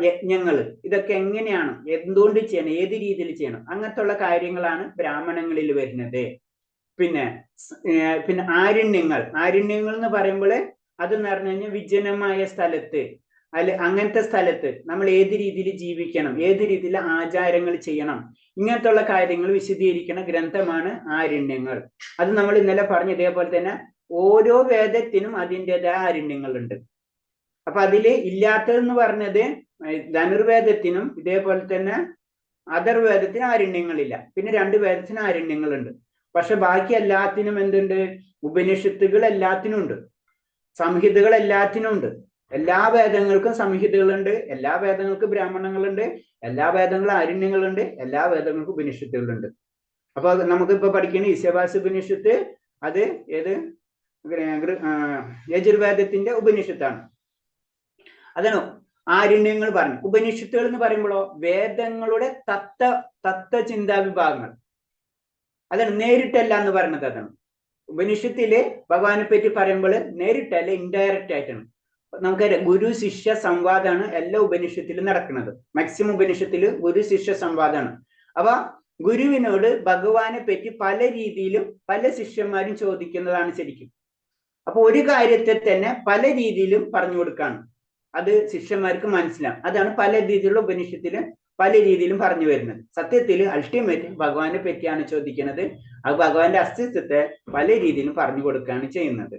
A: യജ്ഞങ്ങൾ, ഇതൊക്കെ എങ്ങനെയാണ്, എന്തുകൊണ്ട് ചെയ്യണം, ഏത് രീതിയിൽ ചെയ്യണം, അങ്ങനത്തെ ഉള്ള കാര്യങ്ങളാണ് ബ്രാഹ്മണങ്ങളിൽ വരുന്നത്. പിന്നെ ആരണ്യങ്ങൾ എന്ന് പറയുമ്പോൾ അതെന്ന് പറഞ്ഞു കഴിഞ്ഞാൽ വിജനമായ സ്ഥലത്ത് അങ്ങനത്തെ സ്ഥലത്ത് നമ്മൾ ഏത് രീതിയിൽ ജീവിക്കണം, ഏത് രീതിയിൽ ആചാരങ്ങൾ ചെയ്യണം, ഇങ്ങനത്തെ ഉള്ള കാര്യങ്ങൾ വിശദീകരിക്കുന്ന ഗ്രന്ഥമാണ് ആരണ്യങ്ങൾ. അത് നമ്മൾ ഇന്നലെ പറഞ്ഞു. ഇതേപോലെ തന്നെ ഓരോ വേദത്തിനും അതിൻ്റെതായ ആരണ്യങ്ങളുണ്ട്. അപ്പൊ അതില് ഇല്ലാത്തതെന്ന് പറഞ്ഞത് ധനുർവേദത്തിനും ഇതേപോലെ തന്നെ അഥർവേദത്തിന് ആരണ്യങ്ങളില്ല. പിന്നെ 2 വേദത്തിന് ആരണ്യങ്ങളുണ്ട്. പക്ഷെ ബാക്കി എല്ലാത്തിനും എന്തുണ്ട്, ഉപനിഷത്തുകൾ എല്ലാത്തിനും ഉണ്ട്, സംഹിതകൾ എല്ലാത്തിനും ഉണ്ട്. എല്ലാ വേദങ്ങൾക്കും സംഹിതകളുണ്ട്, എല്ലാ വേദങ്ങൾക്കും ബ്രാഹ്മണങ്ങളുണ്ട്, എല്ലാ വേദങ്ങളും ആരണ്യങ്ങളുണ്ട്, എല്ലാ വേദങ്ങൾക്കും ഉപനിഷത്തുകളുണ്ട്. അപ്പൊ നമുക്കിപ്പോ പഠിക്കുന്ന ഈശാവാസ്യ ഉപനിഷത്ത് അത് ഏത് യജുർവേദത്തിന്റെ ഉപനിഷത്താണ്. അതാണ് ആരണ്യങ്ങൾ പറഞ്ഞു. ഉപനിഷത്തുകൾ എന്ന് പറയുമ്പോഴോ വേദങ്ങളുടെ തത്വചിന്താ വിഭാഗങ്ങൾ, അതാണ് നേരിട്ടല്ല എന്ന് പറയുന്നത്. അതാണ് ഉപനിഷത്തില് ഭഗവാനെ പറ്റി പറയുമ്പോൾ നേരിട്ടല്ല, ഇൻഡയറക്റ്റ് ആയിട്ടാണ്. നമുക്കറിയാം ഗുരു ശിഷ്യ സംവാദമാണ് എല്ലാ ഉപനിഷത്തിലും നടക്കുന്നത്. മാക്സിമം ഉപനിഷത്തില് ഗുരു ശിഷ്യ സംവാദമാണ്. അപ്പൊ ഗുരുവിനോട് ഭഗവാനെ പറ്റി പല രീതിയിലും പല ശിഷ്യന്മാരും ചോദിക്കുന്നതാണ് ശരിക്കും. അപ്പൊ ഒരു കാര്യത്തെ തന്നെ പല രീതിയിലും പറഞ്ഞു കൊടുക്കാണ്, അത് ശിഷ്യന്മാർക്ക് മനസ്സിലാവും. അതാണ് പല രീതിയിലുള്ള ഉപനിഷത്തിലും പല രീതിയിലും പറഞ്ഞു വരുന്നത്. സത്യത്തിൽ അൾട്ടിമേറ്റ് ഭഗവാനെ പറ്റിയാണ് ചോദിക്കുന്നത്. അത് ഭഗവാന്റെ അസ്തിത്വത്തെ പല രീതിയിലും പറഞ്ഞു കൊടുക്കുകയാണ് ചെയ്യുന്നത്.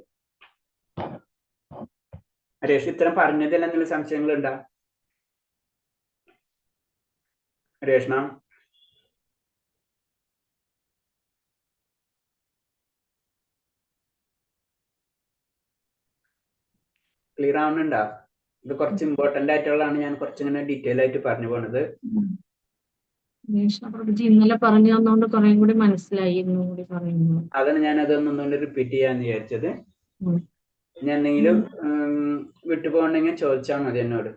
A: രേഷ് ഇത്തരം പറഞ്ഞതിൽ എന്തെങ്കിലും സംശയങ്ങൾ ഉണ്ടോ രേഷ്ണ? ക്ലിയർ ആവുന്നുണ്ടോ? ഇത് കുറച്ച് ഇമ്പോർട്ടന്റ് ആയിട്ടുള്ളതാണ്, ഞാൻ കുറച്ചിങ്ങനെ ഡീറ്റെയിൽ ആയിട്ട് പറഞ്ഞു പോണത്.
B: ഇന്നലെ പറഞ്ഞു തന്നോണ്ട് കുറെ കൂടി മനസ്സിലായി.
A: അതാണ് ഞാൻ അതൊന്നുകൂടി റിപ്പീറ്റ് ചെയ്യാന്ന് വിചാരിച്ചത്. ഞാൻ എന്തെങ്കിലും വിട്ടുപോകണമെങ്കിൽ ചോദിച്ചാൽ മതി എന്നോട്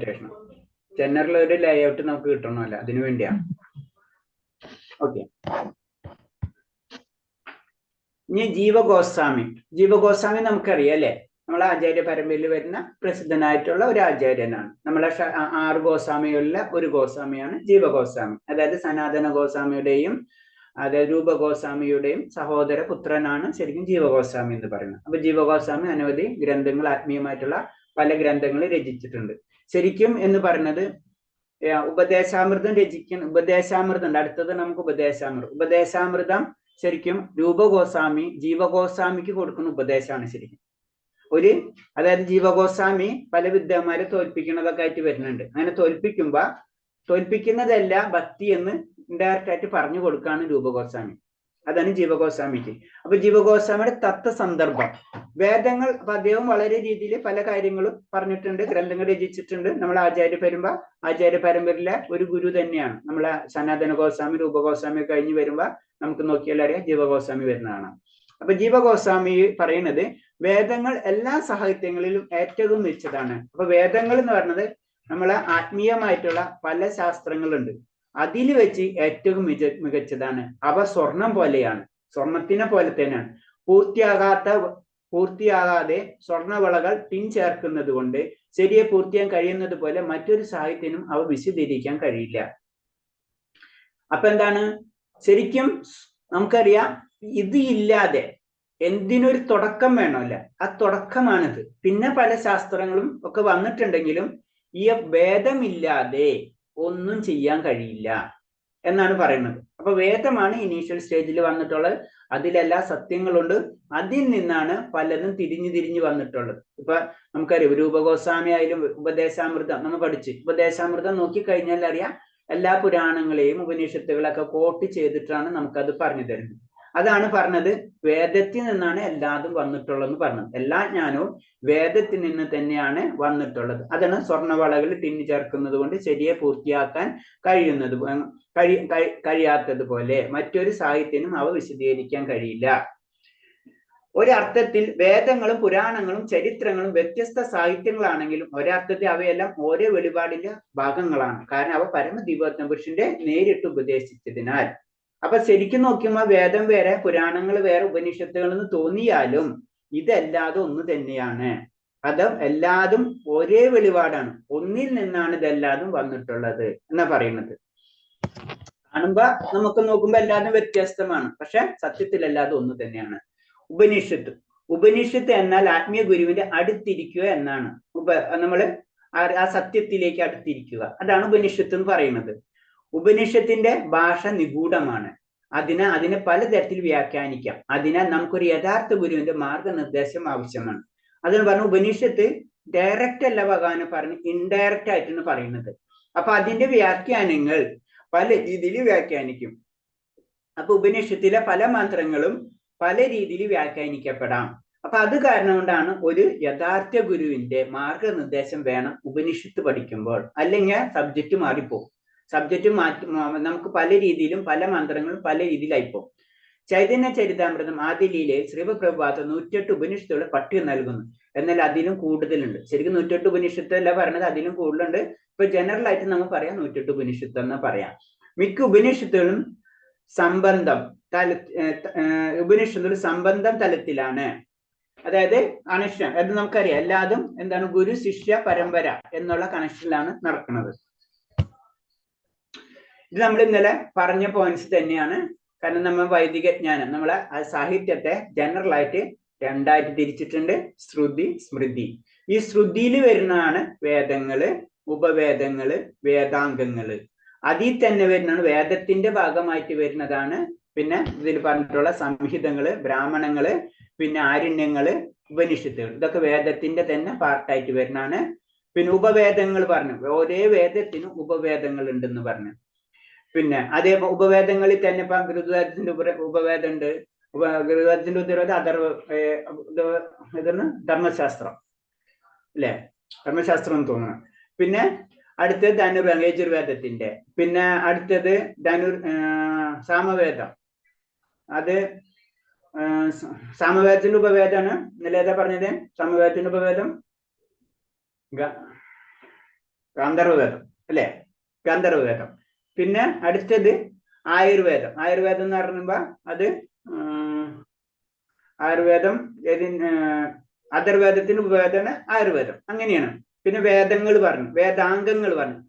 A: രേഷ്ണ. ജനറൽ ഒരു ലേഔട്ട് നമുക്ക് കിട്ടണമല്ലോ, അതിനു വേണ്ടിയാണ്. ഓക്കെ. ഇനി ജീവഗോസ്വാമി നമുക്കറിയാം അല്ലെ, നമ്മളെ ആചാര്യ പരമ്പരയിൽ വരുന്ന പ്രസിദ്ധനായിട്ടുള്ള ഒരു ആചാര്യനാണ്. നമ്മളെ 6 ഗോസ്വാമികളിലെ ഒരു ഗോസ്വാമിയാണ് ജീവഗോസ്വാമി. അതായത് സനാതന ഗോസ്വാമിയുടെയും അതായത് രൂപഗോസ്വാമിയുടെയും സഹോദര പുത്രനാണ് ശരിക്കും ജീവഗോസ്വാമി എന്ന് പറയുന്നത്. അപ്പൊ ജീവഗോസ്വാമി അനവധി ഗ്രന്ഥങ്ങൾ, ആത്മീയമായിട്ടുള്ള പല ഗ്രന്ഥങ്ങൾ രചിച്ചിട്ടുണ്ട്. ശരിക്കും എന്ന് പറയുന്നത് ഉപദേശാമൃതം ഉപദേശാമൃതം ഉണ്ട്. അടുത്തത് നമുക്ക് ഉപദേശാമൃതം ശരിക്കും രൂപഗോസ്വാമി ജീവഗോസ്വാമിക്ക് കൊടുക്കുന്ന ഉപദേശമാണ് ശരിക്കും. ഒരു അതായത് ജീവഗോസ്വാമി പല വിദ്വാന്മാരെ തോൽപ്പിക്കുന്നതൊക്കെ ആയിട്ട് വരുന്നുണ്ട്. അങ്ങനെ തോൽപ്പിക്കുന്നതല്ല ഭക്തി എന്ന് ഇൻഡയറക്റ്റ് ആയിട്ട് പറഞ്ഞു കൊടുക്കാണ് രൂപഗോസ്വാമി. അതാണ് ജീവഗോസ്വാമിക്ക്. അപ്പൊ ജീവഗോസ്വാമിയുടെ തത്വസന്ദർഭം വേദങ്ങൾ, അപ്പൊ അദ്ദേഹം വളരെ രീതിയിൽ പല കാര്യങ്ങളും പറഞ്ഞിട്ടുണ്ട്, ഗ്രന്ഥങ്ങൾ രചിച്ചിട്ടുണ്ട്. നമ്മൾ ആചാര്യ പരമ്പരയിലെ ഒരു ഗുരു തന്നെയാണ് നമ്മളെ സനാതന ഗോസ്വാമി. രൂപഗോസ്വാമി കഴിഞ്ഞ് വരുമ്പോ നമുക്ക് നോക്കിയാൽ അറിയാം ജീവഗോസ്വാമി വരുന്നതാണ്. അപ്പൊ ജീവഗോസ്വാമി പറയുന്നത് വേദങ്ങൾ എല്ലാ സാഹിത്യങ്ങളിലും ഏറ്റവും മികച്ചതാണ്. അപ്പൊ വേദങ്ങൾ എന്ന് പറയുന്നത് നമ്മളെ ആത്മീയമായിട്ടുള്ള പല ശാസ്ത്രങ്ങളുണ്ട്, അതിൽ വെച്ച് ഏറ്റവും മികച്ചതാണ്. അവ സ്വർണം പോലെയാണ്, സ്വർണത്തിനെ പോലെ തന്നെയാണ്. പൂർത്തിയാകാതെ സ്വർണവളകൾ ടിൻ ചേർക്കുന്നത് കൊണ്ട് ശരിയെ പൂർത്തിയാൻ കഴിയുന്നത് പോലെ മറ്റൊരു സാഹിത്യനും അവ വിശദീകരിക്കാൻ കഴിയില്ല. അപ്പൊ എന്താണ്, ശരിക്കും നമുക്കറിയാം ഇത് ഇല്ലാതെ എന്തിനൊരു തുടക്കം വേണമല്ല, ആ തുടക്കമാണിത്. പിന്നെ പല ശാസ്ത്രങ്ങളും ഒക്കെ വന്നിട്ടുണ്ടെങ്കിലും ഈ വേദമില്ലാതെ ഒന്നും ചെയ്യാൻ കഴിയില്ല എന്നാണ് പറയുന്നത്. അപ്പൊ വേദമാണ് ഇനീഷ്യൽ സ്റ്റേജിൽ വന്നിട്ടുള്ളത്, അതിലെല്ലാ സത്യങ്ങളുണ്ട്, അതിൽ നിന്നാണ് പലതും തിരിഞ്ഞു വന്നിട്ടുള്ളത്. ഇപ്പൊ നമുക്കറിയാം രൂപഗോസ്വാമി ആയാലും ഉപദേശാമൃതം നമ്മൾ പഠിച്ച്, ഉപദേശാമൃതം നോക്കിക്കഴിഞ്ഞാൽ അറിയാം എല്ലാ പുരാണങ്ങളെയും ഉപനിഷത്തുകളൊക്കെ കോട്ട് ചെയ്തിട്ടാണ് നമുക്കത് പറഞ്ഞു തരുന്നത്. അതാണ് പറഞ്ഞത് വേദത്തിൽ നിന്നാണ് എല്ലാതും വന്നിട്ടുള്ളതെന്ന് പറഞ്ഞത്. എല്ലാ ജ്ഞാനവും വേദത്തിൽ നിന്ന് തന്നെയാണ് വന്നിട്ടുള്ളത്. അതാണ് സ്വർണവളകൾ ടിന്ന് ചേർക്കുന്നത് കൊണ്ട് ശരിയെ പൂർത്തിയാക്കാൻ കഴിയാത്തതുപോലെ മറ്റൊരു സാഹിത്യനും അവ വിശദീകരിക്കാൻ കഴിയില്ല. ഒരർത്ഥത്തിൽ വേദങ്ങളും പുരാണങ്ങളും ചരിത്രങ്ങളും വ്യത്യസ്ത സാഹിത്യങ്ങളാണെങ്കിലും ഒരർത്ഥത്തിൽ അവയെല്ലാം ഓരോ വെളിപാടിന്റെ ഭാഗങ്ങളാണ്. കാരണം അവ പരമദിവ്യാത്മ പുരുഷന്റെ നേരിട്ട് ഉപദേശിച്ചതിനാൽ. അപ്പൊ ശരിക്കും നോക്കുമ്പോൾ വേദം വേറെ, പുരാണങ്ങൾ വേറെ, ഉപനിഷത്തുകൾ എന്ന് തോന്നിയാലും ഇതെല്ലാതും ഒന്ന് തന്നെയാണ്. അത് എല്ലാതും ഒരേ വെളിപാടാണ്, ഒന്നിൽ നിന്നാണ് ഇതെല്ലാതും വന്നിട്ടുള്ളത് എന്നാ പറയുന്നത്. കാണുമ്പോ നമുക്ക് നോക്കുമ്പോ എല്ലാതും വ്യത്യസ്തമാണ്, പക്ഷെ സത്യത്തിൽ എല്ലാതും ഒന്ന് തന്നെയാണ്. ഉപനിഷത്ത് എന്നാൽ ആത്മീയ ഗുരുവിന്റെ അടുത്തിരിക്കുക എന്നാണ്. നമ്മള് ആ സത്യത്തിലേക്ക് അടുത്തിരിക്കുക, അതാണ് ഉപനിഷത്ത് എന്ന് പറയുന്നത്. ഉപനിഷത്തിന്റെ ഭാഷ നിഗൂഢമാണ്, അതിനെ പലതരത്തിൽ വ്യാഖ്യാനിക്കാം. അതിനാൽ നമുക്കൊരു യഥാർത്ഥ ഗുരുവിന്റെ മാർഗനിർദ്ദേശം ആവശ്യമാണ്. അതിന് പറഞ്ഞു ഉപനിഷത്ത് ഡയറക്റ്റ് അല്ല ഭഗവാന് പറഞ്ഞു, ഇൻഡയറക്റ്റ് ആയിട്ടാണ് പറയുന്നത്. അപ്പൊ അതിന്റെ വ്യാഖ്യാനങ്ങൾ പല രീതിയിൽ വ്യാഖ്യാനിക്കും. അപ്പൊ ഉപനിഷത്തിലെ പല മന്ത്രങ്ങളും പല രീതിയിൽ വ്യാഖ്യാനിക്കപ്പെടാം. അപ്പൊ അത് കാരണം കൊണ്ടാണ് ഒരു യഥാർത്ഥ ഗുരുവിന്റെ മാർഗനിർദ്ദേശം വേണം ഉപനിഷത്ത് പഠിക്കുമ്പോൾ, അല്ലെങ്കിൽ സബ്ജക്റ്റ് മാറിപ്പോകും. സബ്ജക്റ്റ് നമുക്ക് പല രീതിയിലും പല മന്ത്രങ്ങളും പല രീതിയിലായിപ്പോകും. ചൈതന്യ ചരിതാമൃതം ആദിലീലയിൽ ശ്രീപ്രഭാത 108 ഉപനിഷത്തുകൾ പട്ടിക നൽകുന്നു. എന്നാൽ അതിലും കൂടുതലുണ്ട്. ശരിക്കും 108 ഉപനിഷത്ത് അല്ല പറഞ്ഞത്, അതിലും കൂടുതലുണ്ട്. ഇപ്പൊ ജനറൽ ആയിട്ട് നമുക്ക് പറയാം 108 ഉപനിഷത്ത് എന്ന് പറയാം. മിക്ക ഉപനിഷത്തുകളും സംബന്ധം തലത്തിലാണ്. അതായത് കണക്ഷൻ, അത് നമുക്കറിയാം, എല്ലാതും എന്താണ് ഗുരു ശിഷ്യ പരമ്പര എന്നുള്ള കണക്ഷനിലാണ് നടക്കുന്നത്. ഇത് നമ്മൾ ഇന്നലെ പറഞ്ഞ പോയിന്റ്സ് തന്നെയാണ്. കാരണം നമ്മൾ വൈദിക ജ്ഞാനം, നമ്മളെ സാഹിത്യത്തെ ജനറൽ ആയിട്ട് രണ്ടായിട്ട് തിരിച്ചിട്ടുണ്ട്, ശ്രുതി സ്മൃതി. ഈ ശ്രുതിയിൽ വരുന്നതാണ് വേദങ്ങള്, ഉപവേദങ്ങള്, വേദാംഗങ്ങള്. അതിൽ തന്നെ വരുന്നതാണ് വേദത്തിന്റെ ഭാഗമായിട്ട് വരുന്നതാണ്. പിന്നെ ഇതിൽ പറഞ്ഞിട്ടുള്ള സംഹിതങ്ങള്, ബ്രാഹ്മണങ്ങള്, പിന്നെ ആരണ്യങ്ങള്, ഉപനിഷത്തുകൾ, ഇതൊക്കെ വേദത്തിന്റെ തന്നെ പാർട്ടായിട്ട് വരുന്നതാണ്. പിന്നെ ഉപവേദങ്ങൾ പറഞ്ഞു, ഓരോ വേദത്തിനും ഉപവേദങ്ങൾ ഉണ്ടെന്ന് പറഞ്ഞു. പിന്നെ അതേ ഉപവേദങ്ങളിൽ തന്നെ ഇപ്പൊ ഗൃഹത്തിന്റെ ഉപവേദം ഉണ്ട്. ഗൃഹത്തിന്റെ ഉത്തരവാദ ഇതെന്ന് ധർമ്മശാസ്ത്രം അല്ലെ, ധർമ്മശാസ്ത്രം എന്ന് തോന്നുന്നു. പിന്നെ അടുത്തത് യജുർവേദത്തിന്റെ, പിന്നെ അടുത്തത് സാമവേദം. അത് സാമവേദത്തിന്റെ ഉപവേദമാണ്. ഇന്നലെ ഏതാ പറഞ്ഞത്? സാമവേദത്തിന്റെ ഉപവേദം ഗാന്ധർവവേദം അല്ലെ, ഗാന്ധർവവേദം. പിന്നെ അടുത്തത് ആയുർവേദം. ആയുർവേദം എന്ന് പറയുമ്പോ അത് ആയുർവേദം അഥർവേദത്തിന് ഉപവേദമാണ് ആയുർവേദം, അങ്ങനെയാണ്. പിന്നെ വേദങ്ങൾ പറഞ്ഞു, വേദാംഗങ്ങൾ പറഞ്ഞു.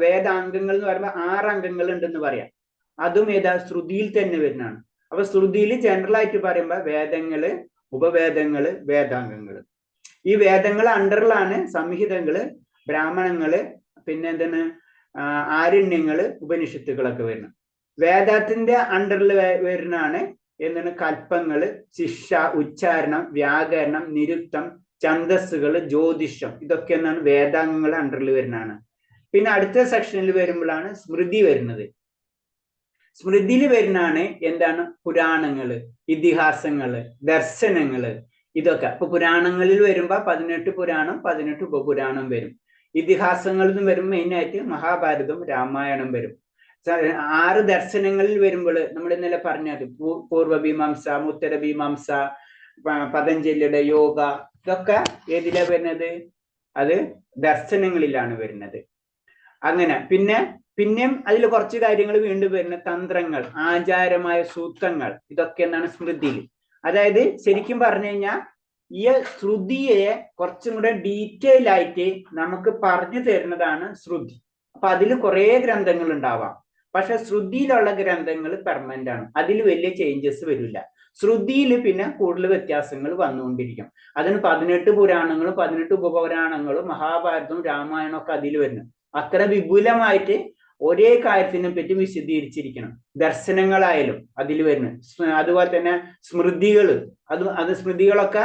A: വേദാംഗങ്ങൾ എന്ന് പറയുമ്പോൾ 6 അംഗങ്ങൾ ഉണ്ടെന്ന് പറയാം. അതും ഏതാ? ശ്രുതിയിൽ തന്നെ വരുന്നതാണ്. അപ്പൊ ശ്രുതിയിൽ ജനറൽ ആയിട്ട് പറയുമ്പോ വേദങ്ങള്, ഉപവേദങ്ങള്, വേദാംഗങ്ങള്. ഈ വേദങ്ങൾ അണ്ടറിലാണ് സംഹിതങ്ങള്, ബ്രാഹ്മണങ്ങള്, പിന്നെ എന്താണ് ആരണ്യങ്ങള്, ഉപനിഷത്തുകളൊക്കെ വരുന്നത്. വേദത്തിന്റെ അണ്ടറിൽ വരുന്നതാണ് എന്താണ് കൽപ്പങ്ങള്, ശിക്ഷ, ഉച്ചാരണം, വ്യാകരണം, നിരുക്തം, ഛന്ദസ്സുകൾ, ജ്യോതിഷം, ഇതൊക്കെ എന്താണ് വേദാംഗങ്ങൾ അണ്ടറിൽ വരുന്നതാണ്. പിന്നെ അടുത്ത സെക്ഷനിൽ വരുമ്പോഴാണ് സ്മൃതി വരുന്നത്. സ്മൃതിയിൽ വരുന്നതാണ് എന്താണ് പുരാണങ്ങള്, ഇതിഹാസങ്ങള്, ദർശനങ്ങള്, ഇതൊക്കെ. അപ്പൊ പുരാണങ്ങളിൽ വരുമ്പോ 18 പുരാണം, 18 ഉപപുരാണം വരും. ഇതിഹാസങ്ങളിൽ നിന്ന് വരുമ്പോൾ മെയിനായിട്ട് മഹാഭാരതം, രാമായണം വരും. 6 ദർശനങ്ങളിൽ വരുമ്പോൾ നമ്മൾ ഇന്നലെ പറഞ്ഞത് പൂർവമീമാംസ, ഉത്തരമീമാംസ, പതഞ്ജലിയുടെ യോഗ, ഇതൊക്കെ ഏതിലാ വരുന്നത്? അത് ദർശനങ്ങളിലാണ് വരുന്നത്. അങ്ങനെ പിന്നെയും അതിൽ കുറച്ച് കാര്യങ്ങൾ വീണ്ടും വരുന്ന തന്ത്രങ്ങൾ, ആചാരമായ സൂത്രങ്ങൾ, ഇതൊക്കെ എന്താണ് സ്മൃതിയിൽ. അതായത് ശരിക്കും പറഞ്ഞു കഴിഞ്ഞാൽ ഈ ശ്രുതിയെ കുറച്ചും കൂടെ ഡീറ്റെയിൽ ആയിട്ട് നമുക്ക് പറഞ്ഞു തരുന്നതാണ് ശ്രുതി. അപ്പൊ അതിൽ കുറെ ഗ്രന്ഥങ്ങൾ ഉണ്ടാവാം. പക്ഷെ ശ്രുതിയിലുള്ള ഗ്രന്ഥങ്ങൾ പെർമനന്റ് ആണ്, അതിൽ വലിയ ചേഞ്ചസ് വരില്ല. ശ്രുതിയിൽ പിന്നെ കൂടുതൽ വ്യത്യാസങ്ങൾ വന്നുകൊണ്ടിരിക്കും. അതിന് 18 പുരാണങ്ങളും 18 ഉപപുരാണങ്ങളും മഹാഭാരതവും രാമായണവും ഒക്കെ അതിൽ വരുന്നു. അത്ര വിപുലമായിട്ട് ഒരേ കാര്യത്തിനെ പറ്റി വിശദീകരിച്ചിരിക്കണം. ദർശനങ്ങളായാലും അതിൽ വരുന്നു. അതുപോലെ തന്നെ സ്മൃതികള്, അത് സ്മൃതികളൊക്കെ,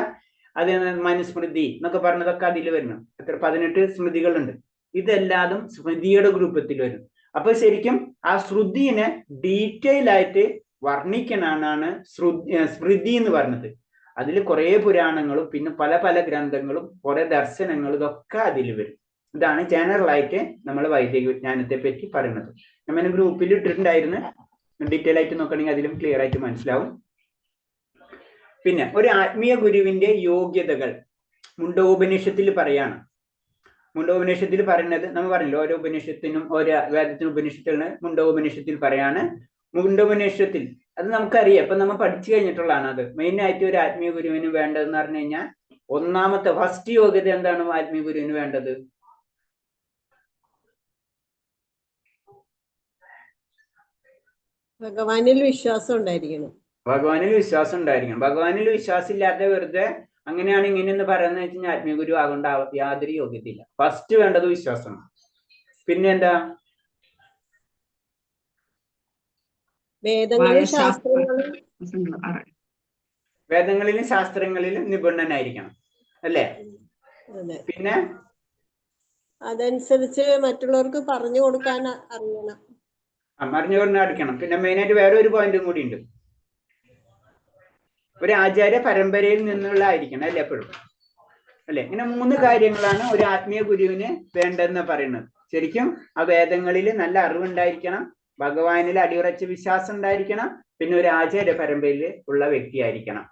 A: അത് മനുസ്മൃതി എന്നൊക്കെ പറഞ്ഞതൊക്കെ അതിൽ വരുന്നു. എത്ര 18 സ്മൃതികളുണ്ട്. ഇതെല്ലാതും സ്മൃതിയുടെ ഗ്രൂപ്പത്തിൽ വരും. അപ്പൊ ശരിക്കും ആ ശ്രുതിനെ ഡീറ്റെയിൽ ആയിട്ട് വർണ്ണിക്കാനാണ് സ്മൃതി എന്ന് പറഞ്ഞത്. അതിൽ കുറെ പുരാണങ്ങളും പിന്നെ പല പല ഗ്രന്ഥങ്ങളും കുറെ ദർശനങ്ങളും ഇതൊക്കെ അതിൽ വരും. ഇതാണ് ജനറൽ ആയിട്ട് നമ്മൾ വൈദിക വിജ്ഞാനത്തെ പറ്റി പറയുന്നത്. നമ്മൾ ഗ്രൂപ്പിൽ ഇട്ടിട്ടുണ്ടായിരുന്നു, ഡീറ്റെയിൽ ആയിട്ട് നോക്കണമെങ്കിൽ അതിലും ക്ലിയർ ആയിട്ട് മനസ്സിലാവും. പിന്നെ ഒരു ആത്മീയ ഗുരുവിന്റെ യോഗ്യതകൾ മുണ്ടോപനിഷത്തിൽ പറയാണ്. മുണ്ടോപനിഷത്തിൽ പറയുന്നത് നമ്മൾ പറഞ്ഞല്ലോ, ഓരോ ഉപനിഷത്തിനും ഓരോ വേദത്തിനും ഉപനിഷത്തിലാണ് മുണ്ടോപനിഷത്തിൽ പറയാണ്. മുണ്ടോപനിഷത്തിൽ അത് നമുക്കറിയാം, ഇപ്പൊ നമ്മൾ പഠിച്ചു കഴിഞ്ഞിട്ടുള്ളതാണ്. അത് മെയിൻ ആയിട്ട് ഒരു ആത്മീയ ഗുരുവിന് വേണ്ടതെന്ന് പറഞ്ഞു കഴിഞ്ഞാൽ ഒന്നാമത്തെ ഫസ്റ്റ് യോഗ്യത എന്താണ് ആത്മീയ ഗുരുവിന് വേണ്ടത്?
C: ഭഗവാനിൽ വിശ്വാസം ഉണ്ടായിരിക്കണം.
A: ഭഗവാനിൽ വിശ്വാസം ഉണ്ടായിരിക്കണം. ഭഗവാനിൽ വിശ്വാസം ഇല്ലാത്ത വെറുതെ അങ്ങനെയാണ് ഇങ്ങനെയെന്ന് പറയുന്നത് വെച്ച് കഴിഞ്ഞാൽ ആത്മീയ ഗുരു ആകേണ്ട യാതൊരു യോഗ്യതയില്ല. ഫസ്റ്റ് വേണ്ടത് വിശ്വാസമാണ്. പിന്നെ എന്താ? വേദങ്ങളിലും ശാസ്ത്രങ്ങളിലും നിപുണനായിരിക്കണം അല്ലേ? പിന്നെ
C: അതനുസരിച്ച് മറ്റുള്ളവർക്ക് പറഞ്ഞു കൊടുക്കാൻ അറിയണം.
A: പറഞ്ഞു കൊടുക്കണം. പിന്നെ മെയിനായിട്ട് വേറെ ഒരു പോയിന്റും കൂടി ഉണ്ട്. ഒരു ആചാര്യ പരമ്പരയിൽ നിന്നുള്ള ആയിരിക്കണം അല്ലേ എപ്പോഴും, അല്ലെ? ഇങ്ങനെ 3 കാര്യങ്ങളാണ് ഒരു ആത്മീയ ഗുരുവിന് വേണ്ടതെന്ന് പറയുന്നത്. ശരിക്കും ആ വേദങ്ങളിൽ നല്ല അറിവുണ്ടായിരിക്കണം, ഭഗവാനിൽ അടിയുറച്ച വിശ്വാസം ഉണ്ടായിരിക്കണം, പിന്നെ ഒരു ആചാര്യ പരമ്പരയിൽ ഉള്ള വ്യക്തിയായിരിക്കണം.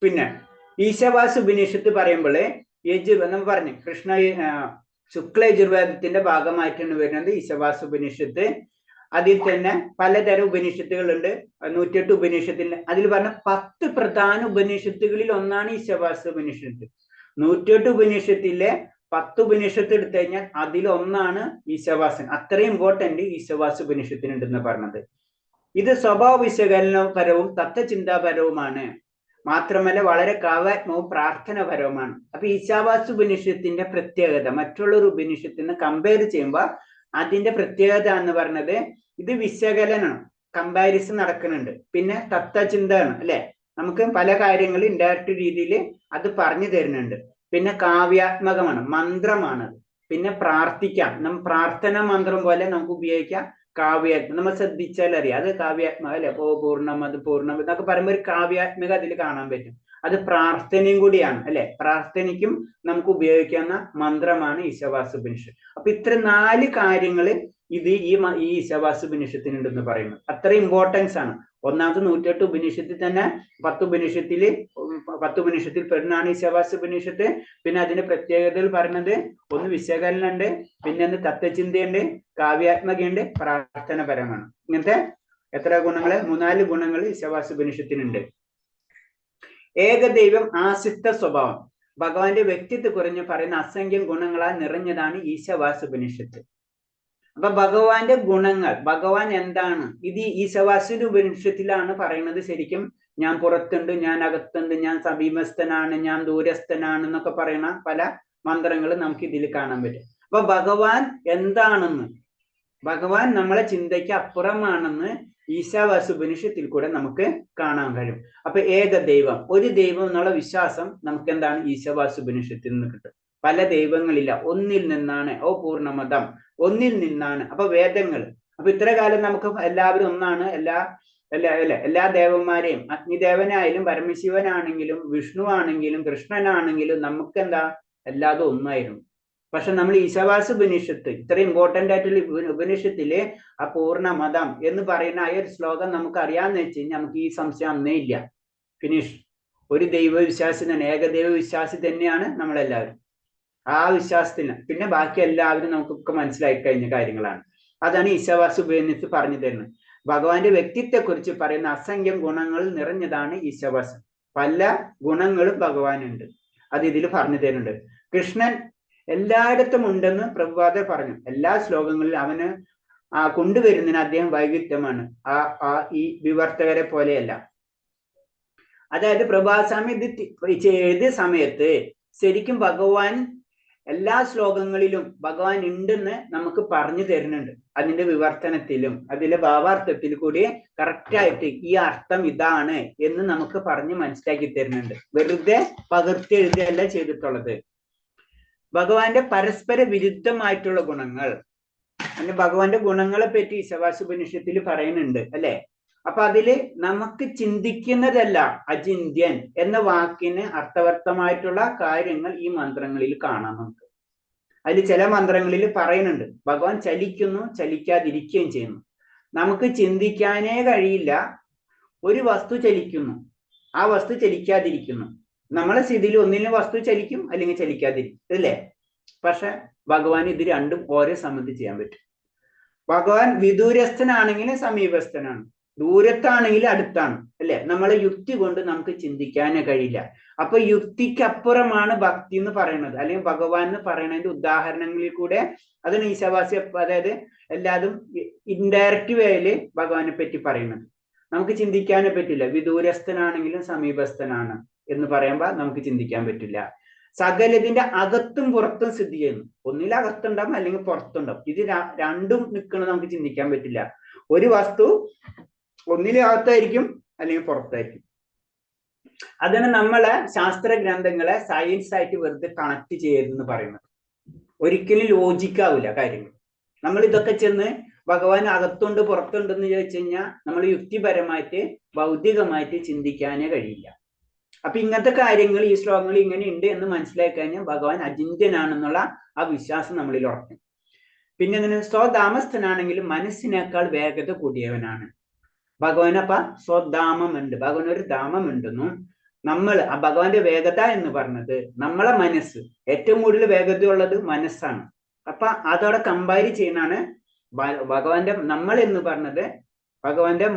A: പിന്നെ ഈശാവാസ ഉപനിഷത്ത് പറയുമ്പോൾ നമ്മൾ പറഞ്ഞു കൃഷ്ണ ശുക്ല യജുർവേദത്തിന്റെ ഭാഗമായിട്ടാണ് വരുന്നത് ഈശാവാസ ഉപനിഷത്ത്. അതിൽ തന്നെ പലതരം ഉപനിഷത്തുകളുണ്ട്. 108 ഉപനിഷത്തിൽ അതിൽ പറഞ്ഞ 10 പ്രധാന ഉപനിഷത്തുകളിൽ ഒന്നാണ് ഈശാവാസ ഉപനിഷത്ത്. 108 ഉപനിഷത്തിലെ 10 ഉപനിഷത്ത് എടുത്തു കഴിഞ്ഞാൽ അതിലൊന്നാണ് ഈശാവാസൻ. അത്രയും ഇമ്പോർട്ടന്റ് ഈശാവാസ ഉപനിഷത്തിനുണ്ടെന്ന് പറഞ്ഞത്. ഇത് സ്വഭാവ വിശകലനപരവും തത്വചിന്താപരവുമാണ്. മാത്രമല്ല വളരെ കാവ്യാത്മവും പ്രാർത്ഥനാപരവുമാണ്. അപ്പൊ ഈശാവാസ ഉപനിഷത്തിന്റെ പ്രത്യേകത മറ്റുള്ളൊരു ഉപനിഷത്തിന് കമ്പയർ ചെയ്യുമ്പോൾ അതിന്റെ പ്രത്യേകത എന്ന് പറഞ്ഞത് ഇത് വിശകലനമാണ്, കമ്പാരിസൺ നടക്കുന്നുണ്ട്. പിന്നെ തത്വചിന്തയാണ് അല്ലെ, നമുക്ക് പല കാര്യങ്ങളും ഇൻഡയറക്റ്റ് രീതിയിൽ അത് പറഞ്ഞു തരുന്നുണ്ട്. പിന്നെ കാവ്യാത്മകമാണ്, മന്ത്രമാണ്. പിന്നെ പ്രാർത്ഥിക്കാം, പ്രാർത്ഥന മന്ത്രം പോലെ നമുക്ക് ഉപയോഗിക്കാം. കാവ്യാത്മക നമ്മൾ ശ്രദ്ധിച്ചാൽ അറിയാം, അത് കാവ്യാത്മക അല്ലെ. പൂർണ്ണം അത് പൂർണ്ണം എന്നൊക്കെ പറയുമ്പോൾ ഒരു കാവ്യാത്മക അതിൽ കാണാൻ പറ്റും. അത് പ്രാർത്ഥനയും കൂടിയാണ് അല്ലെ. പ്രാർത്ഥനയ്ക്കും നമുക്ക് ഉപയോഗിക്കാവുന്ന മന്ത്രമാണ് ഈശാവാസ ഉപനിഷത്ത്. അപ്പൊ ഇത്ര 4 കാര്യങ്ങൾ ഇത് ഈ ഈശാവാസ ഉപനിഷത്തിനുണ്ടെന്ന് പറയുന്നത്. അത്ര ഇമ്പോർട്ടൻസ് ആണ്. ഒന്നാമത്തെ 108 ഉപനിഷത്തിൽ തന്നെ 10 ഉപനിഷത്തിൽ പെടുന്നതാണ് ഈശാവാസ ഉപനിഷത്ത്. പിന്നെ അതിന്റെ പ്രത്യേകതകൾ പറയുന്നത് ഒന്ന് വിശകലനമുണ്ട്, പിന്നെ ഒന്ന് തത്വചിന്തയുണ്ട്, കാവ്യാത്മകയുണ്ട്, പ്രാർത്ഥനാപരമാണ്. ഇങ്ങനത്തെ എത്ര ഗുണങ്ങള്? 3-4 ഗുണങ്ങൾ ഈശാവാസ ഉപനിഷത്തിനുണ്ട്. ഏകദൈവം ആസിത്ത സ്വഭാവം, ഭഗവാന്റെ വ്യക്തിത്വം കുറിഞ്ഞ് പറയുന്ന അസംഖ്യം ഗുണങ്ങളാൽ നിറഞ്ഞതാണ് ഈശാവാസ ഉപനിഷത്ത്. അപ്പൊ ഭഗവാന്റെ ഗുണങ്ങൾ, ഭഗവാൻ എന്താണ്, ഇത് ഈശാവാസ ഉപനിഷത്തിലാണ് പറയുന്നത്. ശരിക്കും ഞാൻ പുറത്തുണ്ട്, ഞാൻ അകത്തുണ്ട്, ഞാൻ സമീപസ്ഥനാണ്, ഞാൻ ദൂരസ്ഥനാണ് എന്നൊക്കെ പറയുന്ന പല മന്ത്രങ്ങൾ നമുക്ക് ഇതിൽ കാണാൻ പറ്റും. അപ്പൊ ഭഗവാൻ എന്താണെന്ന് ഭഗവാൻ നമ്മളെ ചിന്തയ്ക്ക് അപ്പുറമാണെന്ന് ഈശാവാസ്യ ഉപനിഷത്തിൽ കൂടെ നമുക്ക് കാണാൻ കഴിയും. അപ്പൊ ഏക ദൈവം, ഒരു ദൈവം എന്നുള്ള വിശ്വാസം നമുക്ക് എന്താണ് ഈശാവാസ്യ ഉപനിഷത്തിൽ നിന്ന് കിട്ടും. പല ദൈവങ്ങളില്ല, ഒന്നിൽ നിന്നാണ്. ഓ പൂർണ്ണമതം, ഒന്നിൽ നിന്നാണ്. അപ്പൊ വേദങ്ങൾ, അപ്പൊ ഇത്ര കാലം നമുക്ക് എല്ലാവരും ഒന്നാണ്, എല്ലാ ദേവന്മാരെയും, അഗ്നിദേവനായാലും പരമശിവനാണെങ്കിലും വിഷ്ണു ആണെങ്കിലും കൃഷ്ണനാണെങ്കിലും നമുക്ക് എന്താ എല്ലാതും ഒന്നായിരുന്നു. പക്ഷെ നമ്മൾ ഈശാവാസ്യ ഉപനിഷത്ത്, ഇത്ര ഇമ്പോർട്ടന്റ് ആയിട്ടുള്ള ഉപനിഷത്തില് ആ പൂർണ്ണമതം എന്ന് പറയുന്ന ആ ഒരു ശ്ലോകം നമുക്ക് അറിയാന്ന് വെച്ച് കഴിഞ്ഞാൽ നമുക്ക് ഈ സംശയം അന്നേ ഇല്ല. ഫിനിഷ്. ഒരു ദൈവവിശ്വാസി തന്നെ, ഏകദൈവ വിശ്വാസി തന്നെയാണ് നമ്മളെല്ലാവരും. ആ വിശ്വാസത്തിന് പിന്നെ ബാക്കി എല്ലാവരും നമുക്കൊക്കെ മനസ്സിലായി കഴിഞ്ഞ കാര്യങ്ങളാണ്. അതാണ് ഈശാവാസ്യ ഉപനിഷത്ത് പറഞ്ഞു തരുന്നത്. ഭഗവാന്റെ വ്യക്തിത്വത്തെ കുറിച്ച് പറയുന്ന അസംഖ്യം ഗുണങ്ങൾ നിറഞ്ഞതാണ് ഈശാവാസ്യം. പല ഗുണങ്ങളും ഭഗവാനുണ്ട്, അത് ഇതിൽ പറഞ്ഞു തരുന്നുണ്ട്. കൃഷ്ണൻ എല്ലായിടത്തും ഉണ്ടെന്ന് പ്രഭുപാദർ പറഞ്ഞു. എല്ലാ ശ്ലോകങ്ങളിലും അവന് കൊണ്ടുവരുന്നതിന് അദ്ദേഹം വൈവിധ്യമാണ്, ഈ വിവർത്തകരെ പോലെയല്ല. അതായത് പ്രഭാസ്വാമി ഇത് ചെയ്ത സമയത്ത് ശരിക്കും ഭഗവാൻ എല്ലാ ശ്ലോകങ്ങളിലും ഭഗവാൻ ഉണ്ടെന്ന് നമുക്ക് പറഞ്ഞു തരുന്നുണ്ട്. അതിന്റെ വിവർത്തനത്തിലും അതിലെ ഭാവാർത്ഥത്തിൽ കൂടി കറക്റ്റായിട്ട് ഈ അർത്ഥം ഇതാണ് എന്ന് നമുക്ക് പറഞ്ഞ് മനസ്സിലാക്കി തരുന്നുണ്ട്. വെറുതെ പകർത്തി എഴുതുകയല്ല ചെയ്തിട്ടുള്ളത്. ഭഗവാന്റെ പരസ്പര വിരുദ്ധമായിട്ടുള്ള ഗുണങ്ങൾ, അങ്ങനെ ഭഗവാന്റെ ഗുണങ്ങളെ പറ്റി ഈശാവാസ്യ ഉപനിഷത്തിൽ പറയുന്നുണ്ട് അല്ലെ. അപ്പൊ അതില് നമുക്ക് ചിന്തിക്കുന്നതല്ല അചിന്ത്യൻ എന്ന വാക്കിന് അർത്ഥവർത്ഥമായിട്ടുള്ള കാര്യങ്ങൾ ഈ മന്ത്രങ്ങളിൽ കാണാം നമുക്ക്. അതിൽ ചില മന്ത്രങ്ങളിൽ പറയുന്നുണ്ട് ഭഗവാൻ ചലിക്കുന്നു, ചലിക്കാതിരിക്കുകയും ചെയ്യുന്നു. നമുക്ക് ചിന്തിക്കാനേ കഴിയില്ല, ഒരു വസ്തു ചലിക്കുന്നു, ആ വസ്തു ചലിക്കാതിരിക്കുന്നു. നമ്മളെ സ്ഥിതിയിൽ ഒന്നിനും വസ്തു ചലിക്കും അല്ലെങ്കിൽ ചലിക്കാതിരിക്കും അല്ലേ. പക്ഷെ ഭഗവാൻ ഇത് രണ്ടും ഓരോ സമയത്ത് ചെയ്യാൻ പറ്റും. ഭഗവാൻ വിദൂരസ്ഥനാണെങ്കിലും സമീപസ്ഥനാണ്, ദൂരത്താണെങ്കിൽ അടുത്താണ് അല്ലെ. നമ്മളെ യുക്തി കൊണ്ട് നമുക്ക് ചിന്തിക്കാനേ കഴിയില്ല. അപ്പൊ യുക്തിക്കപ്പുറമാണ് ഭക്തി എന്ന് പറയുന്നത്, അല്ലെങ്കിൽ ഭഗവാൻ എന്ന് പറയുന്നതിന്റെ ഉദാഹരണങ്ങളിൽ കൂടെ അതാണ് ഈശാവാസ്യ, അതായത് എല്ലാതും ഇൻഡയറക്റ്റ് വേയില് ഭഗവാനെ പറ്റി പറയുന്നത്. നമുക്ക് ചിന്തിക്കാനേ പറ്റില്ല. വിദൂരസ്ഥനാണെങ്കിലും സമീപസ്ഥനാണ് എന്ന് പറയുമ്പോൾ നമുക്ക് ചിന്തിക്കാൻ പറ്റില്ല. സകലതിന്റെ അകത്തും പുറത്തും സ്ഥിതി ചെയ്യുന്നു. ഒന്നിൽ അകത്തുണ്ടാവും അല്ലെങ്കിൽ പുറത്തുണ്ടാവും. ഇത് രണ്ടും നിൽക്കുന്നത് നമുക്ക് ചിന്തിക്കാൻ പറ്റില്ല. ഒരു വസ്തു ഒന്നിലെ അകത്തായിരിക്കും അല്ലെങ്കിൽ പുറത്തായിരിക്കും. അതാണ് നമ്മളെ ശാസ്ത്ര ഗ്രന്ഥങ്ങളെ സയൻസ് ആയിട്ട് വെറുതെ കണക്ട് ചെയ്യരുതെന്ന് പറയുന്നത്. ഒരിക്കലും ലോജിക്കാവില്ല കാര്യങ്ങൾ. നമ്മൾ ഇതൊക്കെ ചെന്ന് ഭഗവാൻ അകത്തുണ്ട് പുറത്തുണ്ടെന്ന് ചോദിച്ചു കഴിഞ്ഞാൽ നമ്മൾ യുക്തിപരമായിട്ട് ഭൗതികമായിട്ട് ചിന്തിക്കാനേ കഴിയില്ല. അപ്പൊ ഇങ്ങനത്തെ കാര്യങ്ങൾ ഈ ശ്ലോകങ്ങൾ ഇങ്ങനെ ഉണ്ട് എന്ന് മനസ്സിലാക്കി കഴിഞ്ഞാൽ ഭഗവാൻ അചിന്ത്യനാണെന്നുള്ള ആ വിശ്വാസം നമ്മളിൽ ഉറക്കും. പിന്നെ സ്വധാമസ്ഥനാണെങ്കിലും മനസ്സിനേക്കാൾ വേഗത കൂടിയവനാണ് ഭഗവാൻ. അപ്പൊ സ്വധാമമുണ്ട്, ഭഗവാൻ ഒരു ധാമമുണ്ടെന്നും നമ്മൾ ആ ഭഗവാന്റെ വേഗത എന്ന് പറഞ്ഞത് നമ്മളെ മനസ്സ് ഏറ്റവും കൂടുതൽ വേഗതയുള്ളത് മനസ്സാണ്. അപ്പൊ അതോടെ കമ്പയർ ചെയ്യുന്നതാണ് ഭഗവാന്റെ നമ്മൾ എന്ന് പറഞ്ഞത്. ഭഗവാന്റെ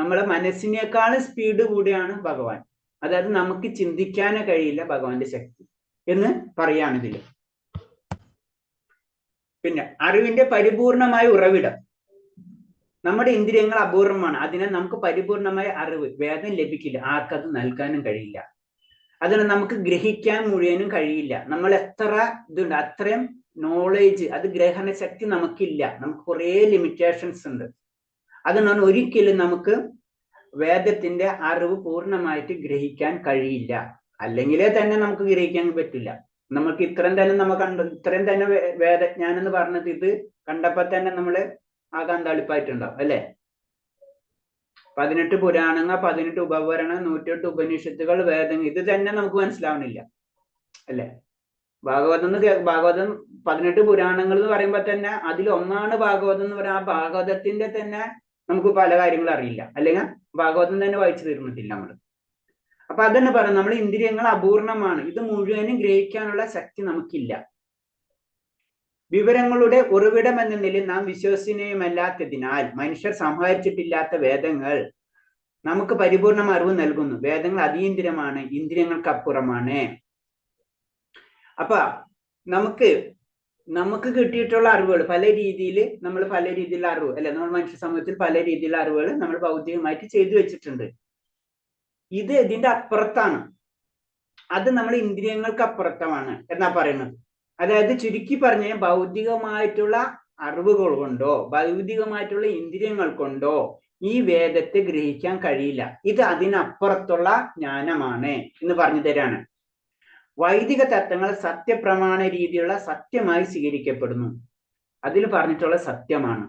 A: നമ്മളെ മനസ്സിനേക്കാളും സ്പീഡ് കൂടിയാണ് ഭഗവാൻ. അതായത് നമുക്ക് ചിന്തിക്കാനേ കഴിയില്ല ഭഗവാന്റെ ശക്തി എന്ന് പറയാണ് ഇതില്. പിന്നെ അറിവിന്റെ പരിപൂർണമായ ഉറവിടം. നമ്മുടെ ഇന്ദ്രിയങ്ങൾ അപൂർവമാണ്, അതിനെ നമുക്ക് പരിപൂർണമായ അറിവ് വേദം ലഭിക്കില്ല, ആർക്കത് നൽകാനും കഴിയില്ല. അതിനെ നമുക്ക് ഗ്രഹിക്കാൻ മുഴുവനും കഴിയില്ല. നമ്മൾ എത്ര ഇതുണ്ട് അത്രയും നോളേജ്, അത് ഗ്രഹണ ശക്തി നമുക്കില്ല. നമുക്ക് കുറേ ലിമിറ്റേഷൻസ് ഉണ്ട്. അതുകൊണ്ടാണ് ഒരിക്കലും നമുക്ക് വേദത്തിന്റെ അറിവ് പൂർണ്ണമായിട്ട് ഗ്രഹിക്കാൻ കഴിയില്ല. അല്ലെങ്കിലേ തന്നെ നമുക്ക് ഗ്രഹിക്കാൻ പറ്റില്ല. നമുക്ക് ഇത്രയും തന്നെ നമ്മൾ കണ്ടു, ഇത്രയും തന്നെ വേദജ്ഞാനം എന്ന് പറഞ്ഞത് ഇത് കണ്ടപ്പോ തന്നെ നമ്മള് ആകാന്തളിപ്പായിട്ടുണ്ടാവും അല്ലെ. 18 പുരാണങ്ങൾ, 18 ഉപപുരാണം, 108 ഉപനിഷത്തുകൾ, വേദങ്ങൾ, ഇത് തന്നെ നമുക്ക് മനസ്സിലാവണില്ല അല്ലെ. ഭാഗവതം 18 പുരാണങ്ങൾ എന്ന് പറയുമ്പോൾ തന്നെ അതിൽ ഒന്നാണ് ഭാഗവതം എന്ന് പറയാം. ആ ഭാഗവതത്തിന്റെ തന്നെ നമുക്ക് പല കാര്യങ്ങളും അറിയില്ല, അല്ലെങ്കിൽ ഭാഗവതം തന്നെ വായിച്ചു തീർന്നിട്ടില്ല നമ്മൾ. അപ്പൊ അതന്നെ പറയാം, നമ്മൾ ഇന്ദ്രിയങ്ങൾ അപൂർണമാണ്, ഇത് മുഴുവനും ഗ്രഹിക്കാനുള്ള ശക്തി നമുക്കില്ല. വിവരങ്ങളുടെ ഉറവിടം എന്ന നിലയിൽ നാം വിശ്വസനീയമല്ലാത്തതിനാൽ മനുഷ്യർ സംഹരിച്ചിട്ടില്ലാത്ത വേദങ്ങൾ നമുക്ക് പരിപൂർണ അറിവ് നൽകുന്നു. വേദങ്ങൾ അതീന്ദ്രിയമാണ്, ഇന്ദ്രിയങ്ങൾക്ക് അപ്പുറമാണ്. അപ്പൊ നമുക്ക് കിട്ടിയിട്ടുള്ള അറിവുകൾ പല രീതിയിൽ, നമ്മൾ പല രീതിയിലുള്ള അറിവ് അല്ലെ, നമ്മൾ മനുഷ്യ സമൂഹത്തിൽ പല രീതിയിലുള്ള അറിവുകൾ നമ്മൾ ഭൗതികമായിട്ട് ചെയ്തു വെച്ചിട്ടുണ്ട്. ഇത് ഇതിന്റെ അപ്പുറത്താണ്, അത് നമ്മൾ ഇന്ദ്രിയങ്ങൾക്ക് അപ്പുറത്താണ് എന്നാ പറയുന്നത്. അതായത് ചുരുക്കി പറഞ്ഞ ഭൗതികമായിട്ടുള്ള അറിവുകൾ കൊണ്ടോ ഭൗതികമായിട്ടുള്ള ഇന്ദ്രിയങ്ങൾ കൊണ്ടോ ഈ വേദത്തെ ഗ്രഹിക്കാൻ കഴിയില്ല. ഇത് അതിനപ്പുറത്തുള്ള ജ്ഞാനമാണ് എന്ന് പറഞ്ഞു തരാണ്. വൈദിക തത്വങ്ങൾ സത്യപ്രമാണ രീതിയിലുള്ള സത്യമായി സ്വീകരിക്കപ്പെടുന്നു. അതിൽ പറഞ്ഞിട്ടുള്ള സത്യമാണ്.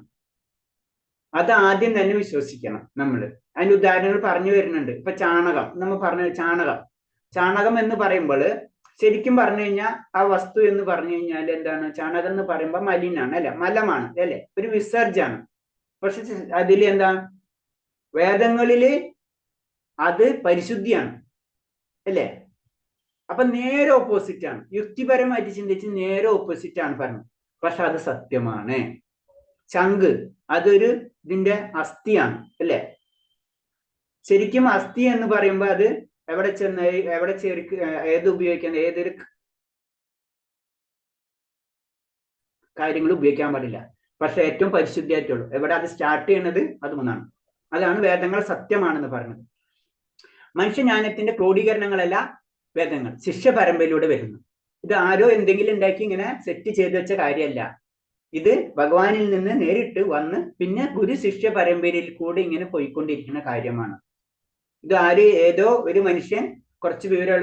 A: അത് ആദ്യം തന്നെ വിശ്വസിക്കണം നമ്മൾ. അതിന്റെ ഉദാഹരണങ്ങൾ പറഞ്ഞു വരുന്നുണ്ട്. ഇപ്പൊ ചാണകം നമ്മൾ പറഞ്ഞ ചാണകം എന്ന് പറയുമ്പോൾ ശരിക്കും പറഞ്ഞു കഴിഞ്ഞാൽ ആ വസ്തു എന്ന് പറഞ്ഞു കഴിഞ്ഞാൽ എന്താണ്? ചാണകം എന്ന് പറയുമ്പോൾ മലിനാണ് അല്ലെ, മലമാണ് അല്ലെ, ഒരു വിസർജാണ്. പക്ഷെ അതിൽ എന്താ? വേദങ്ങളില് അത് പരിശുദ്ധിയാണ് അല്ലേ? അപ്പൊ നേരെ ഓപ്പോസിറ്റ് ആണ്. യുക്തിപരമായിട്ട് ചിന്തിച്ച് നേരെ ഓപ്പോസിറ്റ് ആണ് പറഞ്ഞത്. പക്ഷെ അത് സത്യമാണ്. ചങ്ക് അതൊരു ഇതിന്റെ അസ്ഥിയാണ് അല്ലെ? ശരിക്കും അസ്ഥി എന്ന് പറയുമ്പോൾ അത് എവിടെ ചെന്ന് എവിടെ ഏത് ഉപയോഗിക്കുന്ന ഏതൊരു കാര്യങ്ങളും ഉപയോഗിക്കാൻ പാടില്ല. പക്ഷെ ഏറ്റവും പരിശുദ്ധിയായിട്ടുള്ളൂ എവിടെ അത് സ്റ്റാർട്ട് ചെയ്യുന്നത് അത് മൂന്നാണ്. അതാണ് വേദങ്ങൾ സത്യമാണെന്ന് പറഞ്ഞത്. മനുഷ്യജ്ഞാനത്തിന്റെ ക്രോഡീകരണങ്ങളല്ല വേദങ്ങൾ, ശിഷ്യ പരമ്പരയിലൂടെ വരുന്നു. ഇത് ആരോ എന്തെങ്കിലും ഉണ്ടാക്കി ഇങ്ങനെ സെറ്റ് ചെയ്തു വെച്ച കാര്യമല്ല. ഇത് ഭഗവാനിൽ നിന്ന് നേരിട്ട് വന്ന് പിന്നെ ഗുരു ശിഷ്യ പരമ്പരയിൽ കൂടെ ഇങ്ങനെ പോയിക്കൊണ്ടിരിക്കുന്ന കാര്യമാണ്. ഇത് ഏതോ ഒരു മനുഷ്യൻ കുറച്ച് വിവരങ്ങൾ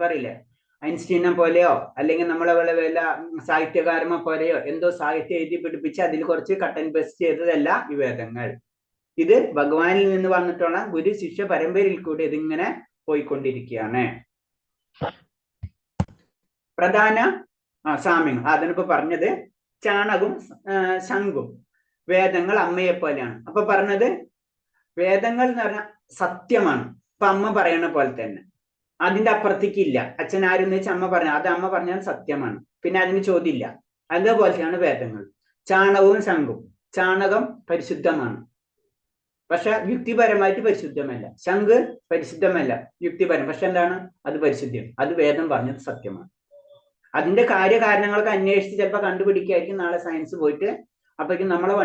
A: പറയില്ലേ, ഐൻസ്റ്റീനെ പോലെയോ അല്ലെങ്കിൽ നമ്മളെ വല്ല സാഹിത്യകാരനെ പോലെയോ എന്തോ സാഹിത്യം എഴുതി പിടിപ്പിച്ച് അതിൽ കുറച്ച് കട്ട് ആൻഡ് പേസ്റ്റ് ചെയ്തതല്ല ഈ വേദങ്ങൾ. ഇത് ഭഗവാനിൽ നിന്ന് വന്നിട്ടുള്ള ഗുരു ശിഷ്യ പരമ്പരയിൽ കൂടി ഇതിങ്ങനെ പോയിക്കൊണ്ടിരിക്കുകയാണ്. പ്രധാന സാമ്യങ്ങൾ അതിനിപ്പോ പറഞ്ഞത് ചാണകവും ശംഖും വേദങ്ങൾ അമ്മയെ പോലെയാണ്. അപ്പൊ പറഞ്ഞത് വേദങ്ങൾ എന്ന് പറഞ്ഞാൽ സത്യമാണ്. ഇപ്പൊ അമ്മ പറയണ പോലെ തന്നെ, അതിന്റെ അപ്പുറത്തേക്ക് ഇല്ല. അച്ഛൻ ആരെന്ന് വെച്ചാൽ അമ്മ പറഞ്ഞ അത് അമ്മ പറഞ്ഞാൽ സത്യമാണ്, പിന്നെ അതിന് ചോദ്യമില്ല. അതേപോലെയാണ് വേദങ്ങൾ. ചാണകവും ശംഖും. ചാണകം പരിശുദ്ധമാണ്, പക്ഷെ യുക്തിപരമായിട്ട് പരിശുദ്ധമല്ല. ശംഖ് പരിശുദ്ധമല്ല, യുക്തിപരം. പക്ഷെ എന്താണ്? അത് പരിശുദ്ധം. അത് വേദം പറഞ്ഞത് സത്യമാണ്. അതിന്റെ കാര്യകാരണങ്ങളൊക്കെ അന്വേഷിച്ച് ചിലപ്പോൾ കണ്ടുപിടിക്കായിരിക്കും നാളെ സയൻസ് പോയിട്ട്. അപ്പോഴേക്കും നമ്മളെ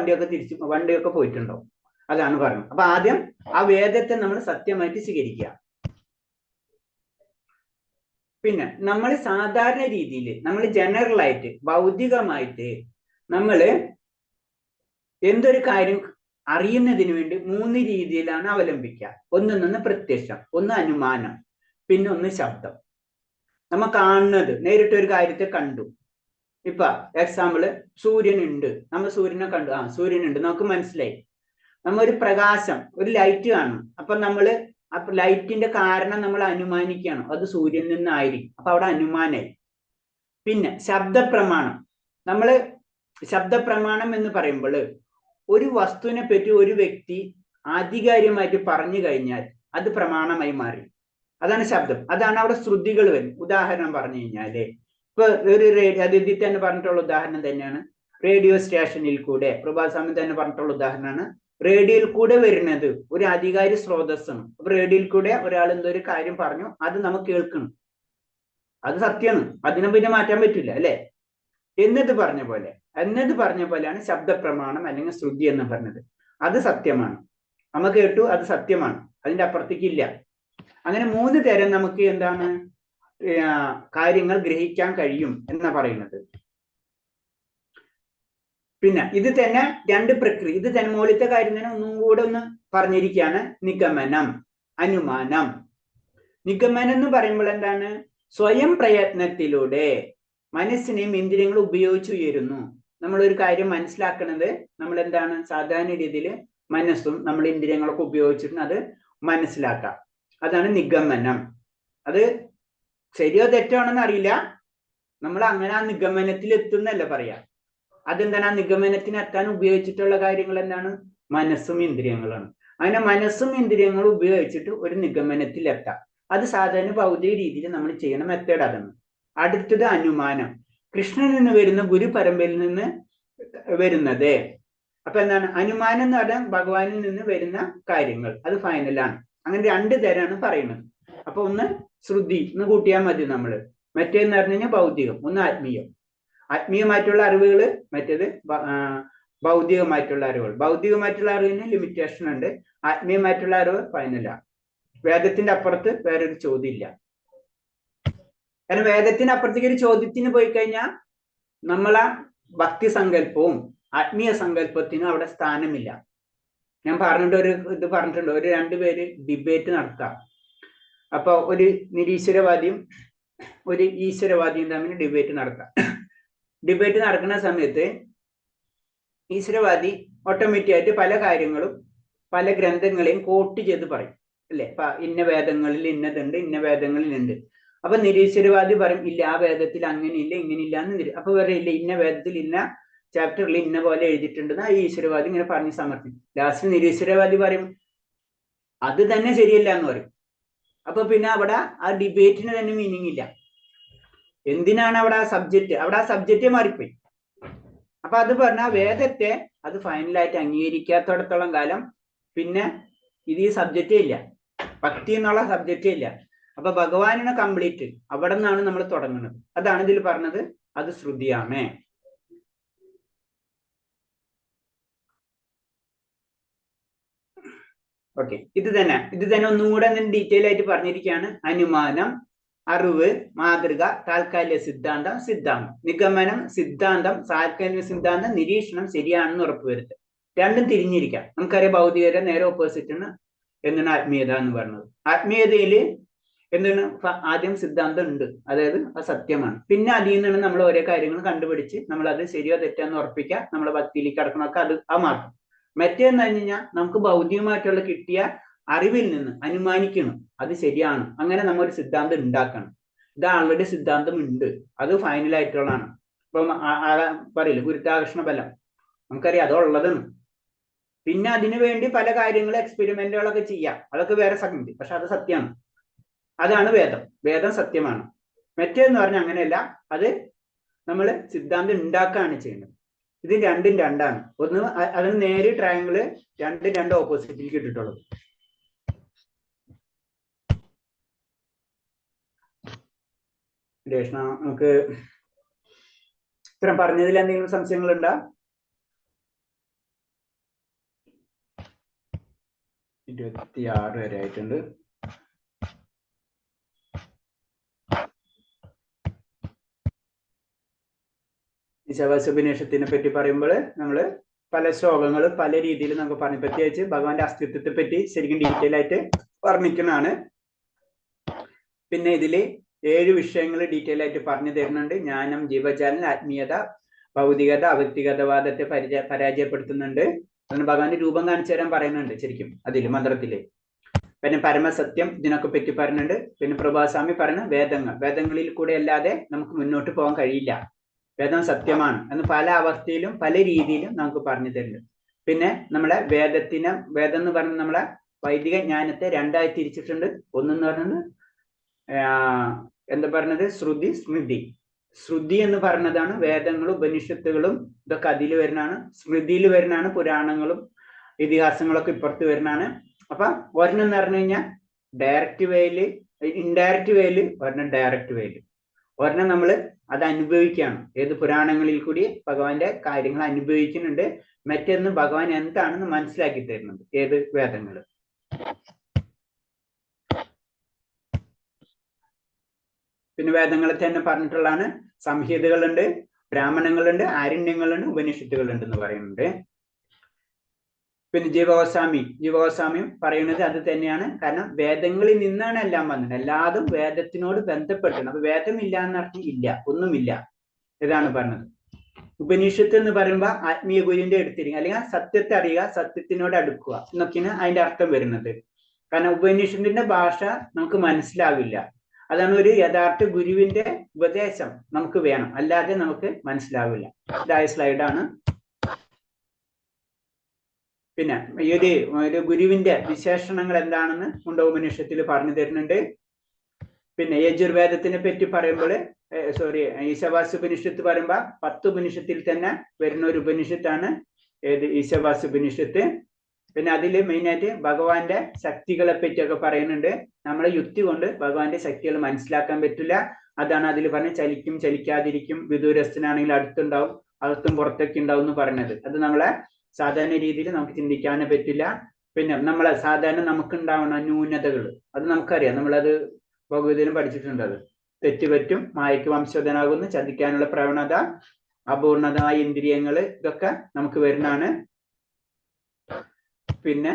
A: വണ്ടിയൊക്കെ പോയിട്ടുണ്ടാവും. അതാണ് പറഞ്ഞത്. അപ്പൊ ആദ്യം ആ വേദത്തെ നമ്മൾ സത്യമായിട്ട് സ്വീകരിക്കുക. പിന്നെ നമ്മൾ സാധാരണ രീതിയിൽ നമ്മൾ ജനറൽ ആയിട്ട് ഭൗതികമായിട്ട് നമ്മൾ എന്തൊരു കാര്യം അറിയുന്നതിന് വേണ്ടി 3 രീതിയിലാണ് അവലംബിക്കുക. ഒന്ന് പ്രത്യക്ഷം, ഒന്ന് അനുമാനം, പിന്നെ ഒന്ന് ശബ്ദം. നമ്മ കാണുന്നത് നേരിട്ട് ഒരു കാര്യത്തെ കണ്ടു. ഇപ്പൊ എക്സാമ്പിള് സൂര്യനുണ്ട്, നമ്മൾ സൂര്യനെ കണ്ടു, സൂര്യനുണ്ട്, നമുക്ക് മനസ്സിലായി. നമ്മ ഒരു പ്രകാശം, ഒരു ലൈറ്റ് കാണും. അപ്പൊ നമ്മള് ആ ലൈറ്റിന്റെ കാരണം നമ്മൾ അനുമാനിക്കുകയാണ്, അത് സൂര്യനിൽ നിന്നായിരിക്കും. അപ്പൊ അവിടെ അനുമാനായി. പിന്നെ ശബ്ദപ്രമാണം. നമ്മള് ശബ്ദപ്രമാണം എന്ന് പറയുമ്പോൾ ഒരു വസ്തുവിനെ പറ്റി ഒരു വ്യക്തി ആധികാരികമായിട്ട് പറഞ്ഞു കഴിഞ്ഞാൽ അത് പ്രമാണമായി മാറി. അതാണ് ശബ്ദം. അതാണ് അവിടെ ശ്രുതികൾ വരും. ഉദാഹരണം പറഞ്ഞു കഴിഞ്ഞാല് ഇപ്പൊ ഒരു ഇതിൽ തന്നെ പറഞ്ഞിട്ടുള്ള ഉദാഹരണം തന്നെയാണ് റേഡിയോ സ്റ്റേഷനിൽ കൂടെ. പ്രഭാസ്വാമി തന്നെ പറഞ്ഞിട്ടുള്ള ഉദാഹരണമാണ്. റേഡിയോയിൽ കൂടെ വരുന്നത് ഒരു അധികാരി സ്രോതസ്സാണ്. അപ്പൊ റേഡിയോയിൽ കൂടെ ഒരാൾ എന്തോ ഒരു കാര്യം പറഞ്ഞു, അത് നമുക്ക് കേൾക്കണം, അത് സത്യമാണ്, അതിനെ പിന്നെ മാറ്റാൻ പറ്റില്ല അല്ലെ? എന്നത് പറഞ്ഞ പോലെയാണ് ശബ്ദപ്രമാണം അല്ലെങ്കിൽ ശ്രുതി എന്ന് പറഞ്ഞത്. അത് സത്യമാണ്, നമ്മ കേട്ടു, അത് സത്യമാണ്, അതിന്റെ അപ്പുറത്തേക്കില്ല. അങ്ങനെ 3 തരം നമുക്ക് എന്താണ് കാര്യങ്ങൾ ഗ്രഹിക്കാൻ കഴിയും എന്നാ പറയുന്നത്. പിന്നെ ഇത് തന്നെ 2 പ്രക്രിയ, ഇത് തന്നെ മൂലത്തെ കാര്യം തന്നെ ഒന്നും കൂടെ ഒന്ന് പറഞ്ഞിരിക്കുകയാണ്. നിഗമനം, അനുമാനം. നിഗമനം എന്ന് പറയുമ്പോൾ എന്താണ്? സ്വയം പ്രയത്നത്തിലൂടെ മനസ്സിനെയും ഇന്ദ്രിയങ്ങളും ഉപയോഗിച്ചുയരുന്നു. നമ്മളൊരു കാര്യം മനസ്സിലാക്കുന്നത് നമ്മൾ എന്താണ് സാധാരണ രീതിയിൽ മനസ്സും നമ്മൾ ഇന്ദ്രിയങ്ങളൊക്കെ ഉപയോഗിച്ചിട്ട് അത് മനസ്സിലാക്കാം. അതാണ് നിഗമനം. അത് ശരിയോ തെറ്റാണെന്ന് അറിയില്ല, നമ്മൾ അങ്ങനെ ആ നിഗമനത്തിൽ എത്തുന്നല്ല പറയാ. അതെന്താണ്? ആ നിഗമനത്തിന് എത്താൻ ഉപയോഗിച്ചിട്ടുള്ള കാര്യങ്ങൾ എന്താണ്? മനസ്സും ഇന്ദ്രിയങ്ങളാണ്. അങ്ങനെ മനസ്സും ഇന്ദ്രിയങ്ങളും ഉപയോഗിച്ചിട്ട് ഒരു നിഗമനത്തിൽ എത്താം. അത് സാധാരണ ഭൗതിക രീതിയിൽ നമ്മൾ ചെയ്യുന്ന മെത്തേഡ് അതാണ്. അടുത്തത് അനുമാനം. കൃഷ്ണനിൽ നിന്ന് വരുന്ന ഗുരു പരമ്പരയിൽ നിന്ന് വരുന്നത്. അപ്പൊ എന്താണ് അനുമാനം എന്ന് പറഞ്ഞാൽ? ഭഗവാനിൽ നിന്ന് വരുന്ന കാര്യങ്ങൾ, അത് ഫൈനലാണ്. അങ്ങനെ 2 തരമാണ് പറയുന്നത്. അപ്പൊ ഒന്ന് ശ്രുതി എന്ന് കൂട്ടിയാൽ മതി നമ്മള്. മറ്റേന്ന് പറഞ്ഞു കഴിഞ്ഞാൽ ഭൗതികം, ഒന്ന് ആത്മീയം. ആത്മീയമായിട്ടുള്ള അറിവുകൾ, മറ്റേത് ഭൗതികമായിട്ടുള്ള അറിവുകൾ. ഭൗതികമായിട്ടുള്ള അറിവിന് ലിമിറ്റേഷൻ ഉണ്ട്, ആത്മീയമായിട്ടുള്ള അറിവ് ഫൈനലാണ്. വേദത്തിന്റെ അപ്പുറത്ത് വേറൊരു ചോദ്യം ഇല്ല. കാരണം വേദത്തിന് അപ്പുറത്തേക്ക് ഒരു ചോദ്യത്തിന് പോയി കഴിഞ്ഞാൽ നമ്മളെ ഭക്തി സങ്കല്പവും ആത്മീയ സങ്കല്പത്തിന് അവിടെ സ്ഥാനമില്ല. ഞാൻ പറഞ്ഞിട്ടുണ്ട്, ഒരു രണ്ടുപേര് ഡിബേറ്റ് നടത്താം. അപ്പൊ ഒരു നിരീശ്വരവാദിയും ഒരു ഈശ്വരവാദിയും തമ്മിൽ ഡിബേറ്റ് നടത്താം. ഡിബേറ്റ് നടക്കുന്ന സമയത്ത് ഈശ്വരവാദി ഓട്ടോമാറ്റിക്കായിട്ട് പല കാര്യങ്ങളും പല ഗ്രന്ഥങ്ങളെയും കോട്ട് ചെയ്ത് പറയും, അല്ലെ? അപ്പൊ ഇന്ന വേദങ്ങളിൽ ഇന്നതുണ്ട്, ഇന്ന വേദങ്ങളിൽ ഉണ്ട്. അപ്പൊ നിരീശ്വരവാദി പറയും, ഇല്ല ആ വേദത്തിൽ അങ്ങനെയില്ല ഇങ്ങനെയില്ല എന്ന്. അപ്പൊ പറയില്ല, ഇന്ന വേദത്തിൽ ഇന്ന ചാപ്റ്ററിൽ ഇന്ന പോലെ എഴുതിയിട്ടുണ്ടെന്ന് ആ ഈശ്വരവാദി ഇങ്ങനെ പറഞ്ഞ് സമർപ്പിക്കും. ലാസ്റ്റ് നിരീശ്വരവാദി പറയും അത് തന്നെ ശരിയല്ല എന്ന് പറയും. അപ്പൊ പിന്നെ അവിടെ ആ ഡിബേറ്റിന് തന്നെ മീനിങ് ഇല്ല. എന്തിനാണ് അവിടെ ആ സബ്ജക്റ്റ് മാറിപ്പോയി. അപ്പൊ അത് പറഞ്ഞ വേദത്തെ അത് ഫൈനലായിട്ട് അംഗീകരിക്കാത്തടത്തോളം കാലം പിന്നെ ഇത് ഈ സബ്ജക്റ്റേ ഇല്ല, ഭക്തി എന്നുള്ള സബ്ജക്റ്റേ ഇല്ല. അപ്പൊ ഭഗവാനാണ് കംപ്ലീറ്റ്. അവിടെ നിന്നാണ് നമ്മൾ തുടങ്ങുന്നത്. അതാണ് ഇതിൽ പറഞ്ഞത്, അത് ശ്രുതിയാണ്. ഓക്കെ, ഇത് തന്നെ ഒന്നും കൂടെ ഡീറ്റെയിൽ ആയിട്ട് പറഞ്ഞിരിക്കുകയാണ്. അനുമാനം, അറിവ്, മാതൃക, താൽക്കാലിക സിദ്ധാന്തം, നിഗമനം, സിദ്ധാന്തം, താൽക്കാലിക സിദ്ധാന്തം, നിരീക്ഷണം ശരിയാണെന്ന് ഉറപ്പുവരുത്തുക. രണ്ടും തിരിഞ്ഞിരിക്കാം. നമുക്കറിയാം ഭൗതികത നേരെ ഓപ്പോസിറ്റ് ആണ് എന്നാണ് ആത്മീയത എന്ന് പറയുന്നത്. ആത്മീയതയിൽ എന്താണ്? ആദ്യം സിദ്ധാന്തം ഉണ്ട്, അതായത് അത് സത്യമാണ്. പിന്നെ അതിൽ നിന്നാണ് നമ്മൾ ഓരോ കാര്യങ്ങൾ കണ്ടുപിടിച്ച് നമ്മൾ അത് ശരിയോ തെറ്റാന്ന് ഉറപ്പിക്കുക, നമ്മളെ ഭക്തിയിലേക്ക് കടക്കണമൊക്കെ അത് ആ മാർഗം. മറ്റേന്ന് പറഞ്ഞു കഴിഞ്ഞാൽ നമുക്ക് ഭൗതികമായിട്ടുള്ള കിട്ടിയ അറിവിൽ നിന്ന് അനുമാനിക്കണം അത് ശരിയാണ്, അങ്ങനെ നമ്മൾ ഒരു സിദ്ധാന്തം ഉണ്ടാക്കണം. ഇത് ആൾറെഡി സിദ്ധാന്തം ഉണ്ട്, അത് ഫൈനൽ ആയിട്ടുള്ളതാണ്. ഇപ്പം പറയില്ല ഗുരുത്വാകർഷണ ബലം, നമുക്കറിയാം അതുള്ളതാണ്. പിന്നെ അതിനു വേണ്ടി പല കാര്യങ്ങളും എക്സ്പെരിമെന്റുകളൊക്കെ ചെയ്യാം, അതൊക്കെ വേറെ സംഗതി, പക്ഷെ അത് സത്യമാണ്. അതാണ് വേദം സത്യമാണ്. മറ്റേന്ന് പറഞ്ഞാൽ അങ്ങനെയല്ല, അത് നമ്മൾ സിദ്ധാന്തം ഉണ്ടാക്കുകയാണ് ചെയ്യുന്നത്. ഇത് രണ്ടും രണ്ടാണ്. ഒന്ന് അതിന് നേരെ ട്രയാങ്കിള് രണ്ട് ഓപ്പോസിറ്റിലേക്ക് ഇട്ടിട്ടുള്ളത്. നമുക്ക് ഇത്രയും പറഞ്ഞതിൽ എന്തെങ്കിലും സംശയങ്ങളുണ്ടോ? 26 വരെ ആയിട്ടുണ്ട്. ഈശാവാസ്യോപനിഷത്തിനെ പറ്റി പറയുമ്പോൾ നമ്മൾ പല ശ്ലോകങ്ങൾ പല രീതിയിൽ നമുക്ക് പറഞ്ഞു. പ്രത്യേകിച്ച് ഭഗവാന്റെ അസ്തിത്വത്തെ പറ്റി ശരിക്കും ഡീറ്റെയിൽ ആയിട്ട് വർണ്ണിക്കുന്നതാണ്. പിന്നെ ഇതില് 7 വിഷയങ്ങൾ ഡീറ്റെയിൽ ആയിട്ട് പറഞ്ഞു തരുന്നുണ്ട്. ജ്ഞാനം, ജീവജാലം, ആത്മീയത, ഭൗതികത, അവ്യക്തിഗതവാദത്തെ പരാജയപ്പെടുത്തുന്നുണ്ട്. അതിന് ഭഗവാന്റെ രൂപം കാണിച്ചു തരാൻ പറയുന്നുണ്ട് ശരിക്കും അതില് മന്ത്രത്തില്. പിന്നെ പരമസത്യം ഇതിനൊക്കെ പറ്റി പറയുന്നുണ്ട്. പിന്നെ പ്രഭാസ്വാമി പറയുന്ന വേദങ്ങളിൽ കൂടെ അല്ലാതെ നമുക്ക് മുന്നോട്ട് പോകാൻ കഴിയില്ല, വേദം സത്യമാണ് എന്ന് പല അവസ്ഥയിലും പല രീതിയിലും നമുക്ക് പറഞ്ഞു തരുന്നുണ്ട്. പിന്നെ നമ്മളെ വേദം എന്ന് പറഞ്ഞ നമ്മളെ വൈദിക ജ്ഞാനത്തെ രണ്ടായി തിരിച്ചിട്ടുണ്ട്. ഒന്നെന്ന് പറയുന്നത് എന്താ പറഞ്ഞത്, ശ്രുതി, സ്മൃതി. ശ്രുതി എന്ന് പറയുന്നതാണ് വേദങ്ങളും ഉപനിഷത്തുകളും ഇതൊക്കെ അതിൽ വരുന്നതാണ്. സ്മൃതിയിൽ വരുന്നതാണ് പുരാണങ്ങളും ഇതിഹാസങ്ങളൊക്കെ ഇപ്പുറത്ത് വരുന്നതാണ്. അപ്പൊ ഒരെണ്ണം എന്ന് പറഞ്ഞു കഴിഞ്ഞാൽ ഡയറക്റ്റ് വേയില്, ഇൻഡയറക്റ്റ് വേയില്, ഒരെണ്ണം ഡയറക്റ്റ് വേയില്. ഒരെണ്ണം നമ്മൾ അത് അനുഭവിക്കുകയാണ്, ഏത് പുരാണങ്ങളിൽ കൂടി ഭഗവാന്റെ കാര്യങ്ങൾ അനുഭവിക്കുന്നുണ്ട്. മറ്റൊന്ന് ഭഗവാൻ എന്താണെന്ന് മനസ്സിലാക്കി തരുന്നുണ്ട്, ഏത് വേദങ്ങള്. പിന്നെ വേദങ്ങളെ തന്നെ പറഞ്ഞിട്ടുള്ളതാണ്. സംഹിതകളുണ്ട്, ബ്രാഹ്മണങ്ങളുണ്ട്, ആരണ്യങ്ങളുണ്ട്, ഉപനിഷത്തുകളുണ്ട് എന്ന് പറയുന്നുണ്ട്. പിന്നെ ജീവഗോസ്വാമിയും പറയുന്നത് അത് തന്നെയാണ്. കാരണം വേദങ്ങളിൽ നിന്നാണ് എല്ലാം വന്നത്, എല്ലാതും വേദത്തിനോട് ബന്ധപ്പെട്ടാണ്. അപ്പൊ വേദമില്ല എന്നർത്ഥം ഇല്ല, ഒന്നുമില്ല, ഇതാണ് പറഞ്ഞത്. ഉപനിഷത്ത് എന്ന് പറയുമ്പോൾ ആത്മീയ ഗുരുവിന്റെ എടുത്തിരിക്കുക, അല്ലെങ്കിൽ സത്യത്തെ അറിയുക, സത്യത്തിനോട് അടുക്കുക എന്നൊക്കെയാണ് അതിന്റെ അർത്ഥം വരുന്നത്. കാരണം ഉപനിഷത്തിന്റെ ഭാഷ നമുക്ക് മനസ്സിലാവില്ല. അതാണ് ഒരു യഥാർത്ഥ ഗുരുവിന്റെ ഉപദേശം നമുക്ക് വേണം, അല്ലാതെ നമുക്ക് മനസ്സിലാവില്ല. ഇതായ സ്ലൈഡാണ്. പിന്നെ ഈ ഒരു ഗുരുവിന്റെ വിശേഷണങ്ങൾ എന്താണെന്ന് ഉപനിഷത്തിൽ പറഞ്ഞു തരുന്നുണ്ട്. പിന്നെ യജുർവേദത്തിനെ പറ്റി പറയുമ്പോൾ ഈശാവാസ്യോപനിഷത്ത് പറയുമ്പോ 10 ഉപനിഷത്തിൽ തന്നെ വരുന്ന ഒരു ഉപനിഷത്താണ് ഏത് ഈശാവാസ്യോപനിഷത്ത്. പിന്നെ അതിൽ മെയിനായിട്ട് ഭഗവാന്റെ ശക്തികളെ പറ്റിയൊക്കെ പറയുന്നുണ്ട്. നമ്മളെ യുക്തി കൊണ്ട് ഭഗവാന്റെ ശക്തികൾ മനസ്സിലാക്കാൻ പറ്റില്ല. അതാണ് അതിൽ പറഞ്ഞ ചലിക്കും ചലിക്കാതിരിക്കും, വിദൂരസ്ഥനാണെങ്കിൽ അടുത്തുണ്ടാവും, അകത്തും പുറത്തൊക്കെ ഉണ്ടാവും എന്ന് പറയുന്നത്. അത് നമ്മളെ സാധാരണ രീതിയിൽ നമുക്ക് ചിന്തിക്കാനേ പറ്റില്ല. പിന്നെ നമ്മളെ സാധാരണ നമുക്കുണ്ടാവുന്ന ന്യൂനതകൾ അത് നമുക്കറിയാം, നമ്മളത് ഭഗവതിയിലും പഠിച്ചിട്ടുണ്ട്. അത് തെറ്റുപറ്റും, മായയ്ക്ക് വംശോധനാകുന്നു, ചതിക്കാനുള്ള പ്രവണത, അപൂർണമായ ഇന്ദ്രിയങ്ങള്, ഇതൊക്കെ നമുക്ക് വരുന്നതാണ്. പിന്നെ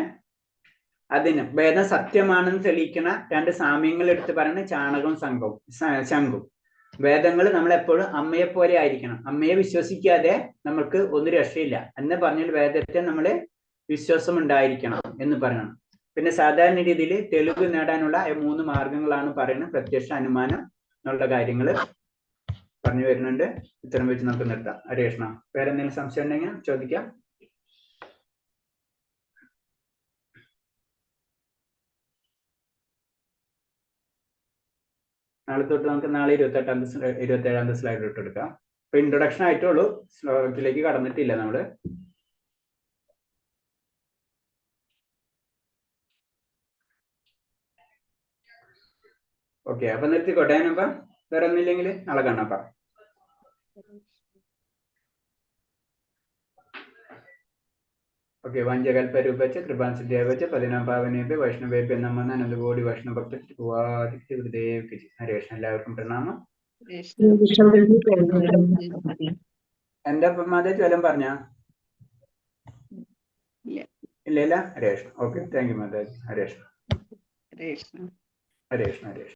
A: അതിന് വേദം സത്യമാണെന്ന് തെളിയിക്കുന്ന 2 സാമ്യങ്ങൾ എടുത്ത് പറയുന്നത് ചാണകവും ശംഖും. വേദങ്ങൾ നമ്മളെപ്പോഴും അമ്മയെ പോലെ ആയിരിക്കണം. അമ്മയെ വിശ്വസിക്കാതെ നമുക്ക് ഒന്നും രക്ഷയില്ല എന്ന് പറഞ്ഞാൽ വേദത്തെ നമ്മള് വിശ്വാസം ഉണ്ടായിരിക്കണം എന്ന് പറയണം. പിന്നെ സാധാരണ രീതിയിൽ തെളിവ് നേടാനുള്ള 3 മാർഗങ്ങളാണ് പറയുന്നത്. പ്രത്യക്ഷ, അനുമാനം എന്നുള്ള കാര്യങ്ങൾ പറഞ്ഞു വരുന്നുണ്ട്. ഇത്തരം വെച്ച് നമുക്ക് നിർത്താം. ഹരേഷ്ണ, വേറെ എന്തെങ്കിലും സംശയം ഉണ്ടെങ്കിൽ ചോദിക്കാം. നാളെ തൊട്ട് നമുക്ക് നാളെ 27ാമത്തെ സ്ലൈഡ് ഇട്ടെടുക്കാം. ഇപ്പൊ ഇൻട്രൊഡക്ഷൻ ആയിട്ടുള്ളൂ, ശ്ലോകത്തിലേക്ക് കടന്നിട്ടില്ല നമ്മള്. ഓക്കെ, അപ്പൊ നിർത്തിക്കോട്ടെ. ഞാനപ്പ വേറെ ഒന്നുമില്ലെങ്കിൽ നാളെ കാണാപ്പ. ഓക്കെ, വഞ്ചകൽപരൂപച്ച കൃപാൻസിദ്ധ്യാവച്ച പതിനാം പാവനേഭ്യ വൈഷ്ണവേഭ്യ നമ അനന്തകോടി വൈഷ്ണവഭക്ത ഹരേഷ്, എല്ലാവർക്കും പ്രണാമം. എന്റെ മാതാജി വല്ലതും പറഞ്ഞ ഇല്ല? Haresh. Okay, thank you Mataji. Haresh.